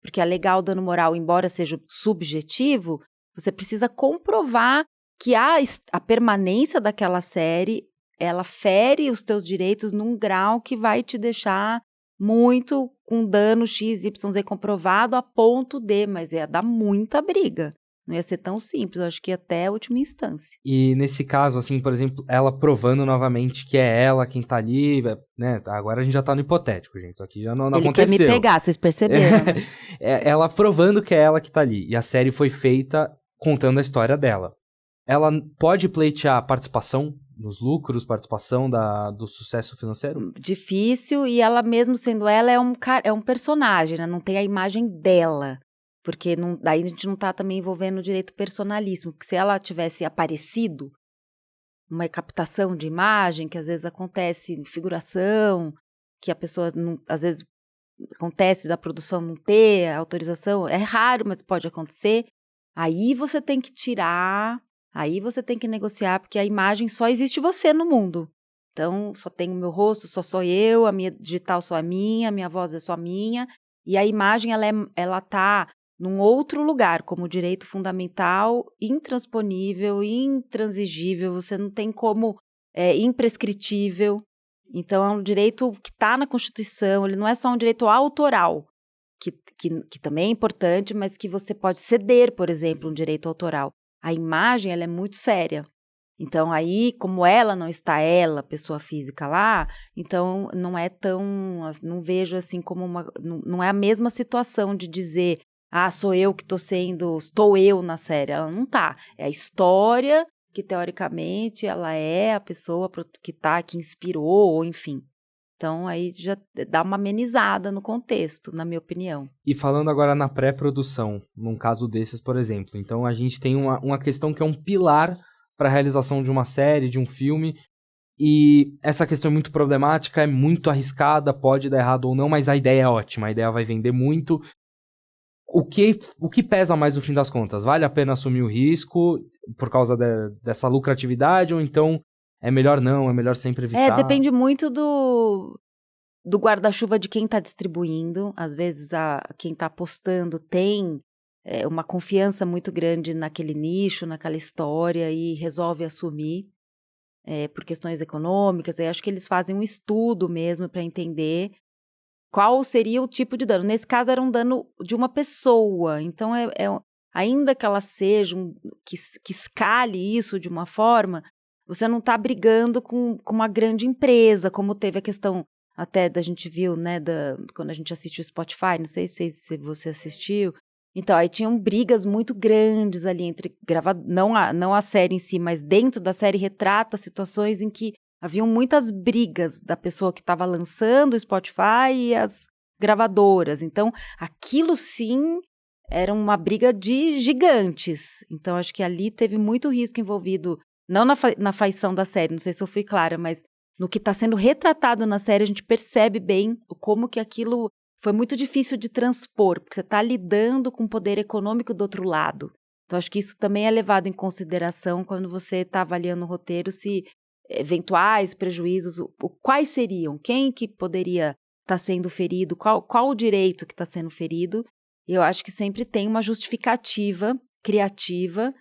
S2: porque alegar o dano moral, embora seja subjetivo, você precisa comprovar que a permanência daquela série, ela fere os teus direitos num grau que vai te deixar muito com dano XYZ comprovado a ponto de, mas ia dar muita briga. Não ia ser tão simples, eu acho que até a última instância.
S1: E nesse caso, assim, por exemplo, ela provando novamente que é ela quem tá ali, né? Agora a gente já tá no hipotético, gente. Isso aqui já não aconteceu.
S2: Ele quer me pegar, vocês perceberam, né?
S1: Ela provando que é ela que tá ali. E a série foi feita contando a história dela. Ela pode pleitear participação nos lucros, participação do sucesso financeiro?
S2: Difícil, e ela mesmo sendo ela é um personagem, né? Não tem a imagem dela. Porque daí a gente não está também envolvendo o direito personalíssimo, porque se ela tivesse aparecido, uma captação de imagem, que às vezes acontece em figuração, que a pessoa, às vezes acontece da produção não ter a autorização, é raro, mas pode acontecer, aí você tem que tirar, aí você tem que negociar, porque a imagem só existe você no mundo. Então, só tem o meu rosto, só sou eu, a minha digital só é minha, a minha voz é só minha, e a imagem ela tá num outro lugar, como direito fundamental, intransponível, intransigível, você não tem como, imprescritível. Então, é um direito que está na Constituição, ele não é só um direito autoral, que também é importante, mas que você pode ceder, por exemplo, um direito autoral. A imagem, ela é muito séria. Então, aí, como ela não está, pessoa física lá, então não é tão, não vejo assim como não é a mesma situação de dizer, sou eu que estou eu na série. Ela não tá. É a história que, teoricamente, ela é a pessoa que inspirou, ou enfim. Então, aí já dá uma amenizada no contexto, na minha opinião.
S1: E falando agora na pré-produção, num caso desses, por exemplo. Então, a gente tem uma questão que é um pilar para a realização de uma série, de um filme, e essa questão é muito problemática, é muito arriscada, pode dar errado ou não, mas a ideia é ótima, a ideia vai vender muito. O que pesa mais no fim das contas? Vale a pena assumir o risco por causa dessa lucratividade, ou então é melhor não, é melhor sempre evitar?
S2: Depende muito do guarda-chuva de quem está distribuindo. Às vezes quem está apostando tem uma confiança muito grande naquele nicho, naquela história, e resolve assumir por questões econômicas. Eu acho que eles fazem um estudo mesmo para entender qual seria o tipo de dano. Nesse caso, era um dano de uma pessoa. Então, ainda que ela seja, que escale isso de uma forma, você não está brigando com uma grande empresa, como teve a questão até da gente viu, né, quando a gente assistiu o Spotify, não sei se você assistiu. Então, aí tinham brigas muito grandes ali entre não a série em si, mas dentro da série retrata situações em que haviam muitas brigas da pessoa que estava lançando o Spotify e as gravadoras. Então, aquilo sim era uma briga de gigantes. Então, acho que ali teve muito risco envolvido, não na feição da série, não sei se eu fui clara, mas no que está sendo retratado na série, a gente percebe bem como que aquilo foi muito difícil de transpor, porque você está lidando com o poder econômico do outro lado. Então, acho que isso também é levado em consideração quando você está avaliando o roteiro, se eventuais prejuízos, quais seriam, quem que poderia estar sendo ferido, qual o direito que está sendo ferido. E eu acho que sempre tem uma justificativa criativa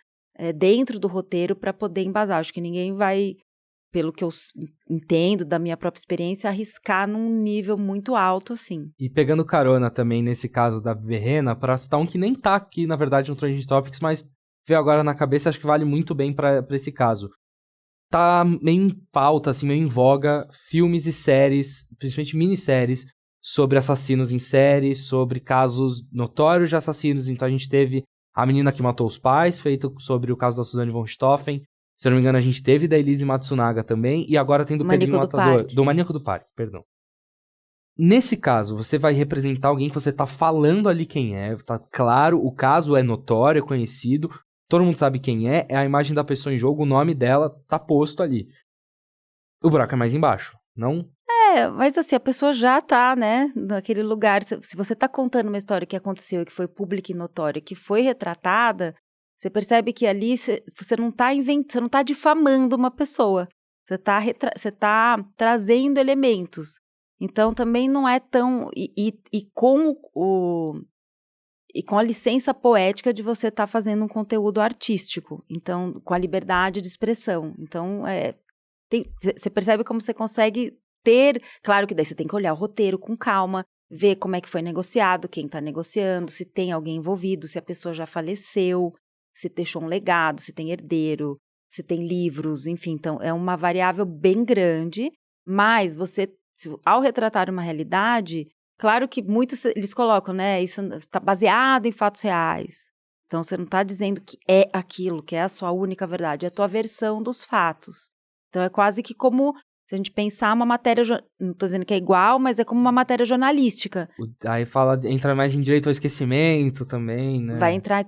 S2: dentro do roteiro para poder embasar. Acho que ninguém vai, pelo que eu entendo da minha própria experiência, arriscar num nível muito alto, assim.
S1: E pegando carona também nesse caso da Verena, para citar um que nem tá aqui, na verdade, no Trending Topics, mas veio agora na cabeça, acho que vale muito bem para esse caso. Tá meio em pauta, assim, meio em voga, filmes e séries, principalmente minisséries, sobre assassinos em série, sobre casos notórios de assassinos. Então a gente teve A Menina que Matou os Pais, feito sobre o caso da Suzanne von Richthofen. Se eu não me engano, a gente teve da Elise Matsunaga também, e agora tem do Pedrinho Matador, do Maníaco do Parque, perdão. Nesse caso, você vai representar alguém que você tá falando ali quem é, tá claro, o caso é notório, é conhecido, todo mundo sabe quem é a imagem da pessoa em jogo, o nome dela tá posto ali. O buraco é mais embaixo, não?
S2: Mas assim, a pessoa já tá, né, naquele lugar. Se você tá contando uma história que aconteceu e que foi pública e notória, que foi retratada, você percebe que ali você não tá você não tá difamando uma pessoa. Você tá trazendo elementos. Então também não é tão. E com a licença poética de você estar fazendo um conteúdo artístico, então com a liberdade de expressão. Então, você percebe como você consegue ter. Claro que daí você tem que olhar o roteiro com calma, ver como é que foi negociado, quem está negociando, se tem alguém envolvido, se a pessoa já faleceu, se deixou um legado, se tem herdeiro, se tem livros, enfim. Então, é uma variável bem grande, mas ao retratar uma realidade. Claro que muitos eles colocam, né? Isso está baseado em fatos reais. Então você não está dizendo que é aquilo, que é a sua única verdade, é a tua versão dos fatos. Então é quase que como se a gente pensar uma matéria, não estou dizendo que é igual, mas é como uma matéria jornalística.
S1: Aí entra mais em direito ao esquecimento também, né?
S2: Vai entrar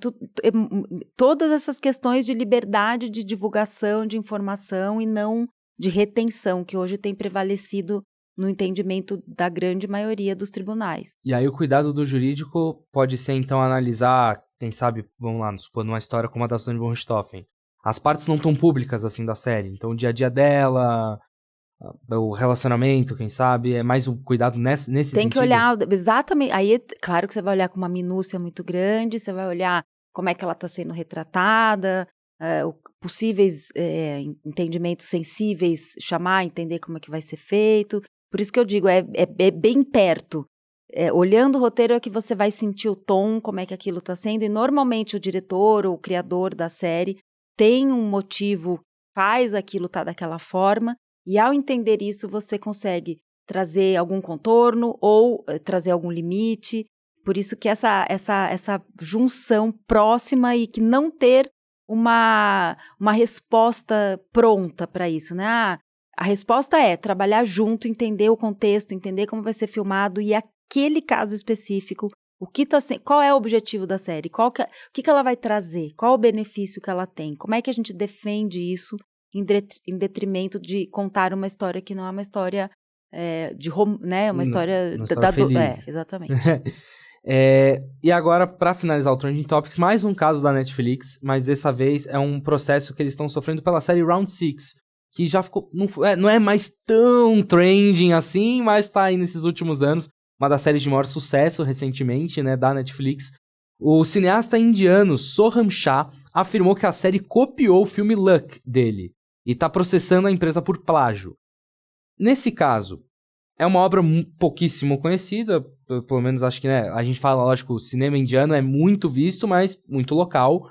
S2: todas essas questões de liberdade de divulgação de informação e não de retenção, que hoje tem prevalecido no entendimento da grande maioria dos tribunais.
S1: E aí o cuidado do jurídico pode ser, então, analisar, quem sabe, vamos lá, supor, numa história como a da Suzanne von Richthofen. As partes não estão públicas, assim, da série. Então, o dia a dia dela, o relacionamento, quem sabe, é mais um cuidado nesse sentido.
S2: Tem que olhar, exatamente. Aí, claro que você vai olhar com uma minúcia muito grande, você vai olhar como é que ela está sendo retratada, possíveis entendimentos sensíveis, entender como é que vai ser feito. Por isso que eu digo, é bem perto. Olhando o roteiro é que você vai sentir o tom, como é que aquilo está sendo, e normalmente o diretor ou o criador da série tem um motivo, faz aquilo estar daquela forma, e ao entender isso você consegue trazer algum contorno ou trazer algum limite. Por isso que essa junção próxima e que não ter uma resposta pronta para isso, né? A resposta é trabalhar junto, entender o contexto, entender como vai ser filmado e aquele caso específico, qual é o objetivo da série, o que ela vai trazer, qual o benefício que ela tem, como é que a gente defende isso em detrimento de contar uma história que não é uma história né, uma história
S1: feliz.
S2: Exatamente.
S1: E agora, para finalizar o Trending Topics, mais um caso da Netflix, mas dessa vez é um processo que eles estão sofrendo pela série Round 6, que já ficou, não é mais tão trending assim, mas tá aí nesses últimos anos, uma das séries de maior sucesso recentemente, né, da Netflix. O cineasta indiano Soham Shah afirmou que a série copiou o filme Luck dele e tá processando a empresa por plágio. Nesse caso, É uma obra pouquíssimo conhecida, pelo menos acho que, né, a gente fala, lógico, o cinema indiano é muito visto, mas muito local,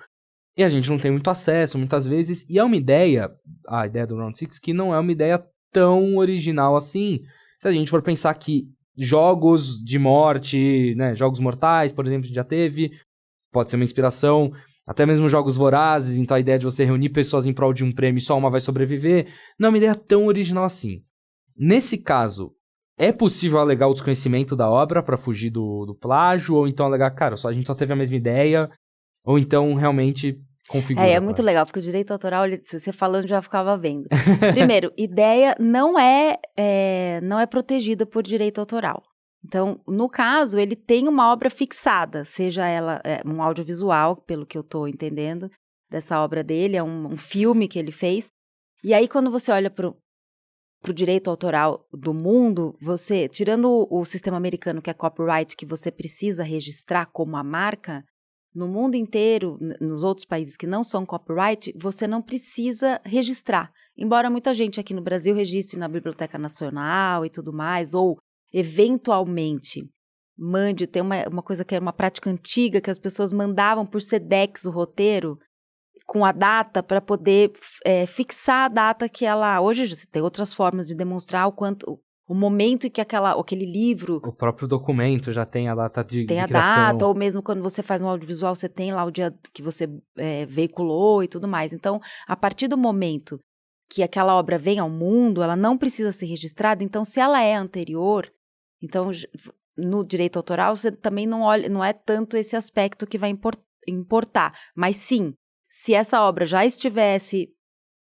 S1: e a gente não tem muito acesso, muitas vezes, e é uma ideia, a ideia do Round Six, que não é uma ideia tão original assim, se a gente for pensar que jogos de morte, né, jogos mortais, por exemplo, já teve, pode ser uma inspiração, até mesmo jogos vorazes, então a ideia de você reunir pessoas em prol de um prêmio e só uma vai sobreviver, não é uma ideia tão original assim. Nesse caso, é possível alegar o desconhecimento da obra pra fugir do plágio, ou então alegar, cara, a gente só teve a mesma ideia, ou então realmente configura.
S2: É muito legal, porque o direito autoral, você falando já ficava vendo. Primeiro, ideia não é protegida por direito autoral. Então, no caso, ele tem uma obra fixada, seja ela um audiovisual, pelo que eu estou entendendo, dessa obra dele, é um filme que ele fez. E aí, quando você olha para o direito autoral do mundo, você, tirando o sistema americano, que é copyright, que você precisa registrar como a marca, no mundo inteiro, nos outros países que não são copyright, você não precisa registrar. Embora muita gente aqui no Brasil registre na Biblioteca Nacional e tudo mais, ou eventualmente mande, tem uma coisa que era uma prática antiga, que as pessoas mandavam por SEDEX o roteiro, com a data para poder fixar a data que ela... Hoje tem outras formas de demonstrar o momento em que aquele livro...
S1: O próprio documento já tem a data de
S2: Tem a
S1: criação.
S2: data, ou mesmo quando você faz um audiovisual, você tem lá o dia que você veiculou e tudo mais. Então, a partir do momento que aquela obra vem ao mundo, ela não precisa ser registrada. Então, se ela é anterior, então no direito autoral você também não é tanto esse aspecto que vai importar. Mas sim, se essa obra já estivesse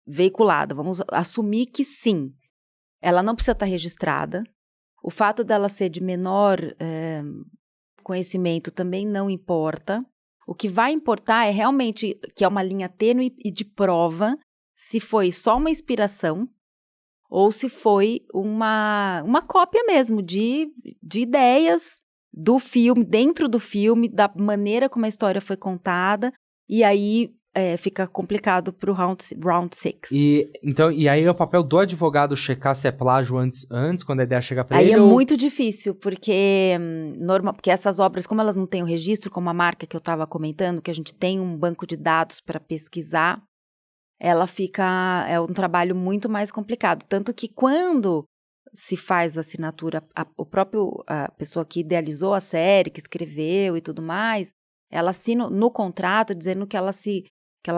S2: veiculada, vamos assumir que sim, ela não precisa estar registrada. O fato dela ser de menor conhecimento também não importa. O que vai importar é realmente que é uma linha tênue e de prova se foi só uma inspiração ou se foi uma cópia mesmo de ideias do filme, dentro do filme, da maneira como a história foi contada, e aí fica complicado para o round six.
S1: E aí é o papel do advogado checar se é plágio antes quando a ideia chega para ele?
S2: Aí é muito difícil, porque porque essas obras, como elas não têm o registro, como a marca que eu estava comentando, que a gente tem um banco de dados para pesquisar, é um trabalho muito mais complicado. Tanto que quando se faz a assinatura, a pessoa que idealizou a série, que escreveu e tudo mais, ela assina no contrato dizendo que ela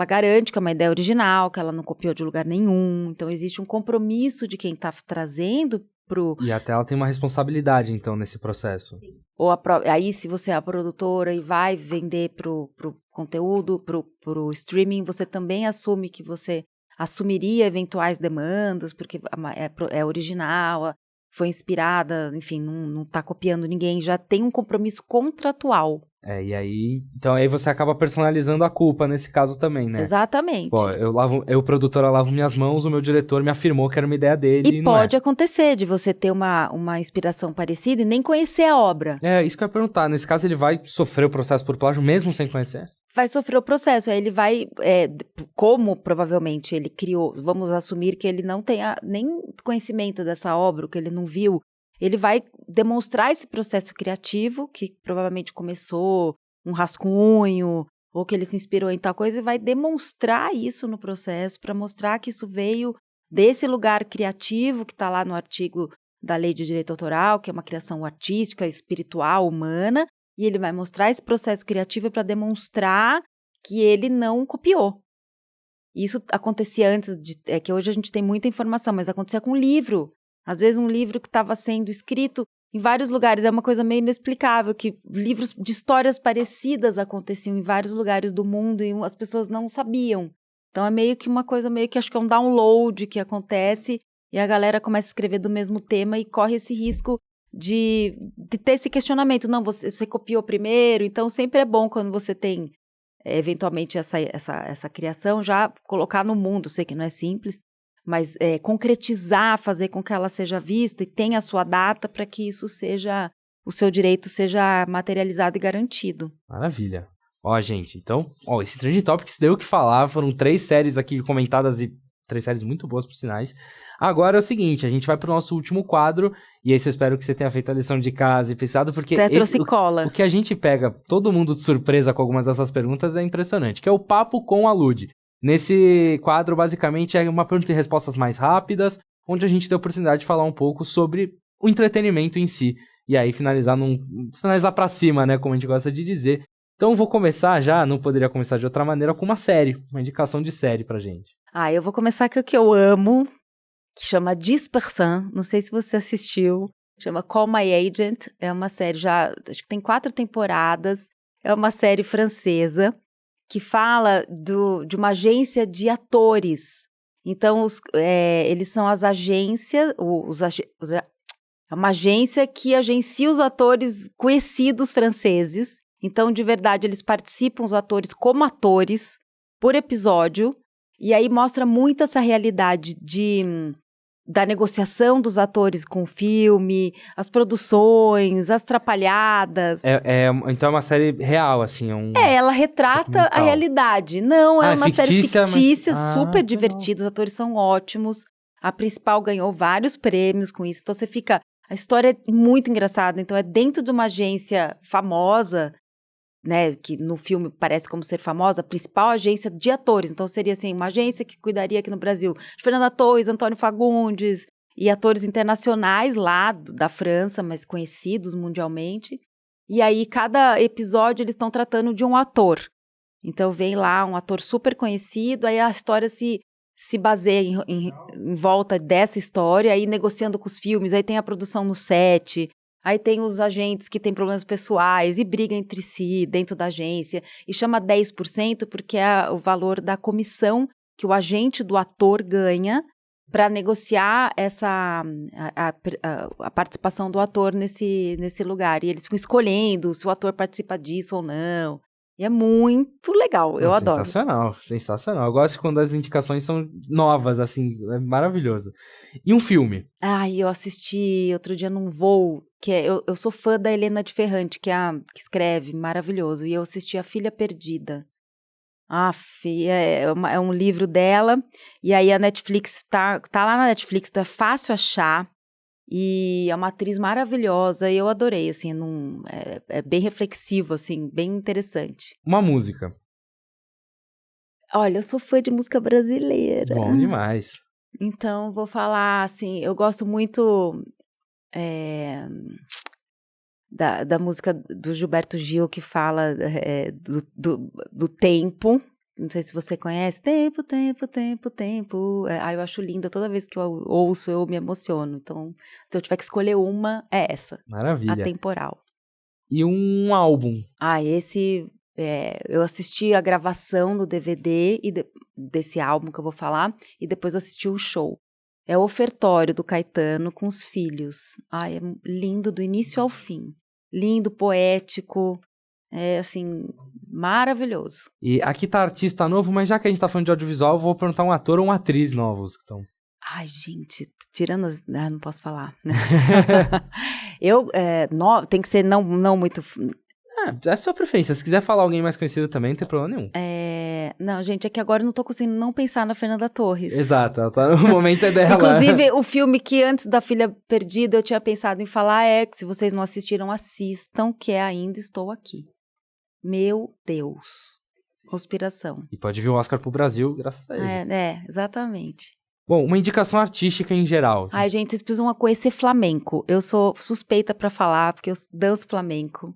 S2: garante que é uma ideia original, que ela não copiou de lugar nenhum. Então, existe um compromisso de quem está trazendo pro...
S1: E até ela tem uma responsabilidade, então, nesse processo.
S2: Sim. Aí, se você é a produtora e vai vender pro conteúdo, pro streaming, você também assume que você assumiria eventuais demandas, porque é original, foi inspirada, enfim, não está copiando ninguém, já tem um compromisso contratual.
S1: E aí... Então, aí você acaba personalizando a culpa nesse caso também, né?
S2: Exatamente.
S1: Pô, eu produtora, lavo minhas mãos, o meu diretor me afirmou que era uma ideia dele
S2: e pode acontecer de você ter uma inspiração parecida e nem conhecer a obra.
S1: Isso que eu ia perguntar. Nesse caso, ele vai sofrer o processo por plágio mesmo sem conhecer?
S2: Vai sofrer o processo. Aí ele vai, como provavelmente ele criou, vamos assumir que ele não tenha nem conhecimento dessa obra, que ele não viu, ele vai demonstrar esse processo criativo, que provavelmente começou um rascunho, ou que ele se inspirou em tal coisa, e vai demonstrar isso no processo, para mostrar que isso veio desse lugar criativo, que está lá no artigo da Lei de Direito Autoral, que é uma criação artística, espiritual, humana, e ele vai mostrar esse processo criativo para demonstrar que ele não copiou. Isso acontecia antes, que hoje a gente tem muita informação, mas acontecia com livro. Às vezes um livro que estava sendo escrito em vários lugares, é uma coisa meio inexplicável, que livros de histórias parecidas aconteciam em vários lugares do mundo e as pessoas não sabiam. Então é meio que uma coisa, acho que é um download que acontece e a galera começa a escrever do mesmo tema e corre esse risco de ter esse questionamento. Não, você copiou primeiro, então sempre é bom quando você tem eventualmente essa criação, já colocar no mundo, sei que não é simples, mas concretizar, fazer com que ela seja vista e tenha a sua data para que isso o seu direito seja materializado e garantido.
S1: Maravilha. Gente, então, esse Trend Topics deu o que falar, foram 3 séries aqui comentadas e 3 séries muito boas, por sinais. Agora é o seguinte, a gente vai pro nosso último quadro, e aí eu espero que você tenha feito a lição de casa e pensado, porque o que a gente pega todo mundo de surpresa com algumas dessas perguntas é impressionante, que é o Papo com a Lud. Nesse quadro, basicamente, é uma pergunta e respostas mais rápidas, onde a gente tem a oportunidade de falar um pouco sobre o entretenimento em si. E aí finalizar pra cima, né, como a gente gosta de dizer. Então vou começar já, não poderia começar de outra maneira, com uma indicação de série pra gente.
S2: Eu vou começar com o que eu amo, que chama Dispersin, não sei se você assistiu, chama Call My Agent, é uma série acho que tem 4 temporadas, é uma série francesa, que fala de uma agência de atores. Então, eles são as agências, é uma agência que agencia os atores conhecidos franceses. Então, de verdade, eles participam, os atores, como atores, por episódio. E aí mostra muito essa realidade da negociação dos atores com o filme, as produções, as trapalhadas.
S1: Então é uma série real, assim.
S2: Ela retrata a realidade. Não, é uma série fictícia, super divertida, os atores são ótimos. A principal ganhou vários prêmios com isso. Então você fica... A história é muito engraçada. Então é dentro de uma agência famosa, né, que no filme parece como ser famosa, a principal agência de atores. Então seria assim, uma agência que cuidaria aqui no Brasil de Fernanda Torres, Antônio Fagundes e atores internacionais lá da França, mas conhecidos mundialmente. E aí cada episódio eles estão tratando de um ator. Então vem lá um ator super conhecido, aí a história se baseia em volta dessa história, aí negociando com os filmes, aí tem a produção no set. Aí tem os agentes que têm problemas pessoais e brigam entre si dentro da agência. E chama 10% porque é o valor da comissão que o agente do ator ganha para negociar a participação do ator nesse lugar. E eles ficam escolhendo se o ator participa disso ou não. E é muito legal, eu adoro.
S1: Sensacional, sensacional. Eu gosto quando as indicações são novas, assim, é maravilhoso. E um filme?
S2: Eu assisti outro dia num voo, eu sou fã da Helena de Ferrante, que escreve, maravilhoso, e eu assisti A Filha Perdida. É um livro dela, e aí a Netflix tá lá na Netflix, então é fácil achar, e é uma atriz maravilhosa, e eu adorei, assim, é bem reflexivo, assim, bem interessante.
S1: Uma música?
S2: Olha, eu sou fã de música brasileira.
S1: Bom demais.
S2: Então, vou falar, assim, eu gosto muito da música do Gilberto Gil, que fala do tempo. Não sei se você conhece. Tempo, tempo, tempo, tempo. Eu acho linda. Toda vez que eu ouço, eu me emociono. Então, se eu tiver que escolher uma, é essa.
S1: Maravilha.
S2: Atemporal.
S1: E um álbum?
S2: Esse... eu assisti a gravação no DVD desse álbum que eu vou falar. E depois eu assisti o show. É o Ofertório do Caetano com os filhos. É lindo do início ao fim. Lindo, poético, assim, maravilhoso.
S1: E aqui tá artista novo, mas já que a gente tá falando de audiovisual, eu vou perguntar um ator ou uma atriz novos que estão.
S2: Gente, tirando não posso falar. Tem que ser não muito...
S1: É a sua preferência. Se quiser falar alguém mais conhecido também, não tem problema nenhum.
S2: Não, gente, é que agora eu não tô conseguindo não pensar na Fernanda Torres.
S1: Exato, o momento é dela.
S2: Inclusive, o filme que antes da Filha Perdida eu tinha pensado em falar que se vocês não assistiram, assistam, que é Ainda Estou Aqui. Meu Deus. Conspiração.
S1: E pode vir o Oscar pro Brasil, graças a eles.
S2: Exatamente.
S1: Bom, uma indicação artística em geral.
S2: Gente, vocês precisam conhecer flamenco. Eu sou suspeita pra falar, porque eu danço flamenco.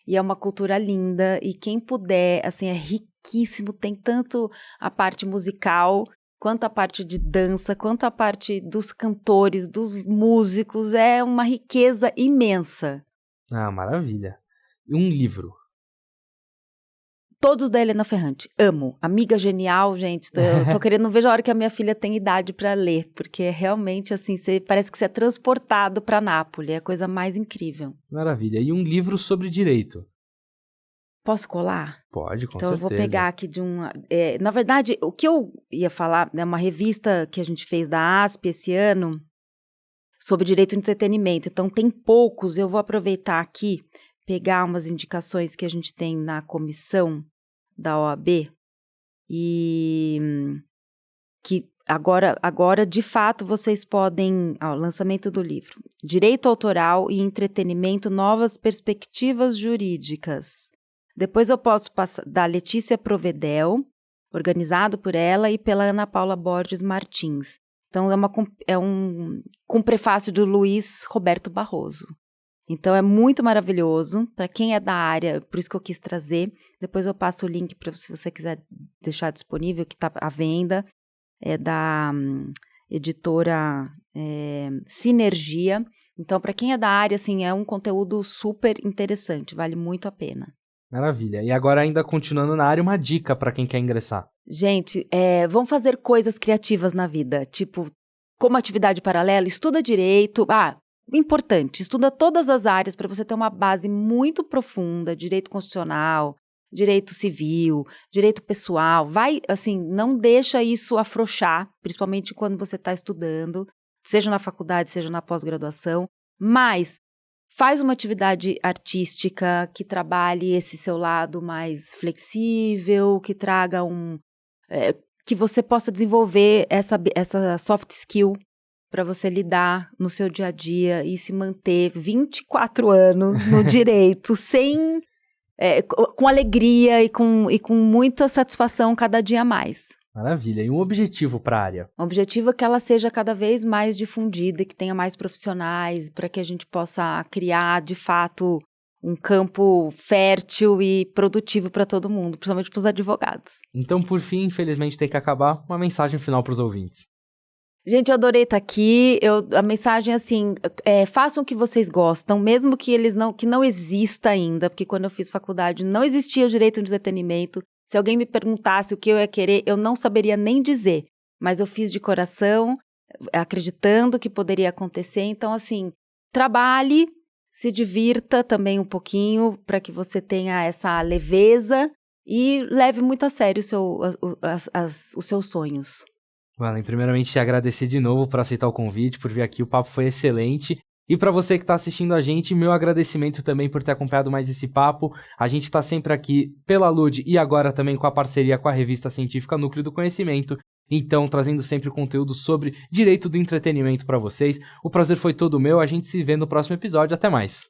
S2: E é uma cultura linda, e quem puder, assim, é riquíssimo, tem tanto a parte musical, quanto a parte de dança, quanto a parte dos cantores, dos músicos, é uma riqueza imensa.
S1: Maravilha. E um livro?
S2: Todos da Helena Ferrante, amo. Amiga genial, gente, eu tô querendo, não vejo a hora que a minha filha tem idade para ler, porque é realmente assim, parece que você é transportado para Nápoles, é a coisa mais incrível.
S1: Maravilha. E um livro sobre direito?
S2: Posso colar?
S1: Pode, com
S2: então
S1: certeza.
S2: Eu vou pegar aqui de uma... na verdade, o que eu ia falar, é uma revista que a gente fez da ASP esse ano, sobre direito de entretenimento, então tem poucos, eu vou aproveitar aqui, pegar umas indicações que a gente tem na comissão da OAB, e que Agora, de fato, vocês podem... o lançamento do livro. Direito Autoral e Entretenimento, Novas Perspectivas Jurídicas. Depois eu posso passar da Letícia Provedel, organizado por ela, e pela Ana Paula Borges Martins. Então, com prefácio do Luiz Roberto Barroso. Então, é muito maravilhoso. Para quem é da área, por isso que eu quis trazer. Depois eu passo o link para se você quiser deixar disponível, que está à venda. É da editora Sinergia. Então, para quem é da área, assim, é um conteúdo super interessante. Vale muito a pena.
S1: Maravilha. E agora, ainda continuando na área, uma dica para quem quer ingressar.
S2: Gente, vamos fazer coisas criativas na vida. Tipo, como atividade paralela, estuda direito. Importante, estuda todas as áreas para você ter uma base muito profunda, direito constitucional, direito civil, direito pessoal. Vai, assim, não deixa isso afrouxar, principalmente quando você está estudando, seja na faculdade, seja na pós-graduação, mas faz uma atividade artística que trabalhe esse seu lado mais flexível, que traga que você possa desenvolver essa soft skill para você lidar no seu dia a dia e se manter 24 anos no direito, com alegria e com muita satisfação cada dia a mais.
S1: Maravilha. E um objetivo para a área?
S2: O objetivo é que ela seja cada vez mais difundida, que tenha mais profissionais, para que a gente possa criar, de fato, um campo fértil e produtivo para todo mundo, principalmente para os advogados.
S1: Então, por fim, infelizmente tem que acabar, uma mensagem final para os ouvintes.
S2: Gente, eu adorei estar aqui. A mensagem, assim, façam o que vocês gostam, mesmo que não exista ainda, porque quando eu fiz faculdade não existia o direito de entretenimento. Se alguém me perguntasse o que eu ia querer, eu não saberia nem dizer, mas eu fiz de coração, acreditando que poderia acontecer. Então, assim, trabalhe, se divirta também um pouquinho, para que você tenha essa leveza e leve muito a sério os seus sonhos.
S1: Valen, primeiramente te agradecer de novo por aceitar o convite, por vir aqui, o papo foi excelente. E para você que está assistindo a gente, meu agradecimento também por ter acompanhado mais esse papo. A gente está sempre aqui pela LUD e agora também com a parceria com a revista científica Núcleo do Conhecimento. Então, trazendo sempre conteúdo sobre direito do entretenimento para vocês. O prazer foi todo meu, a gente se vê no próximo episódio. Até mais!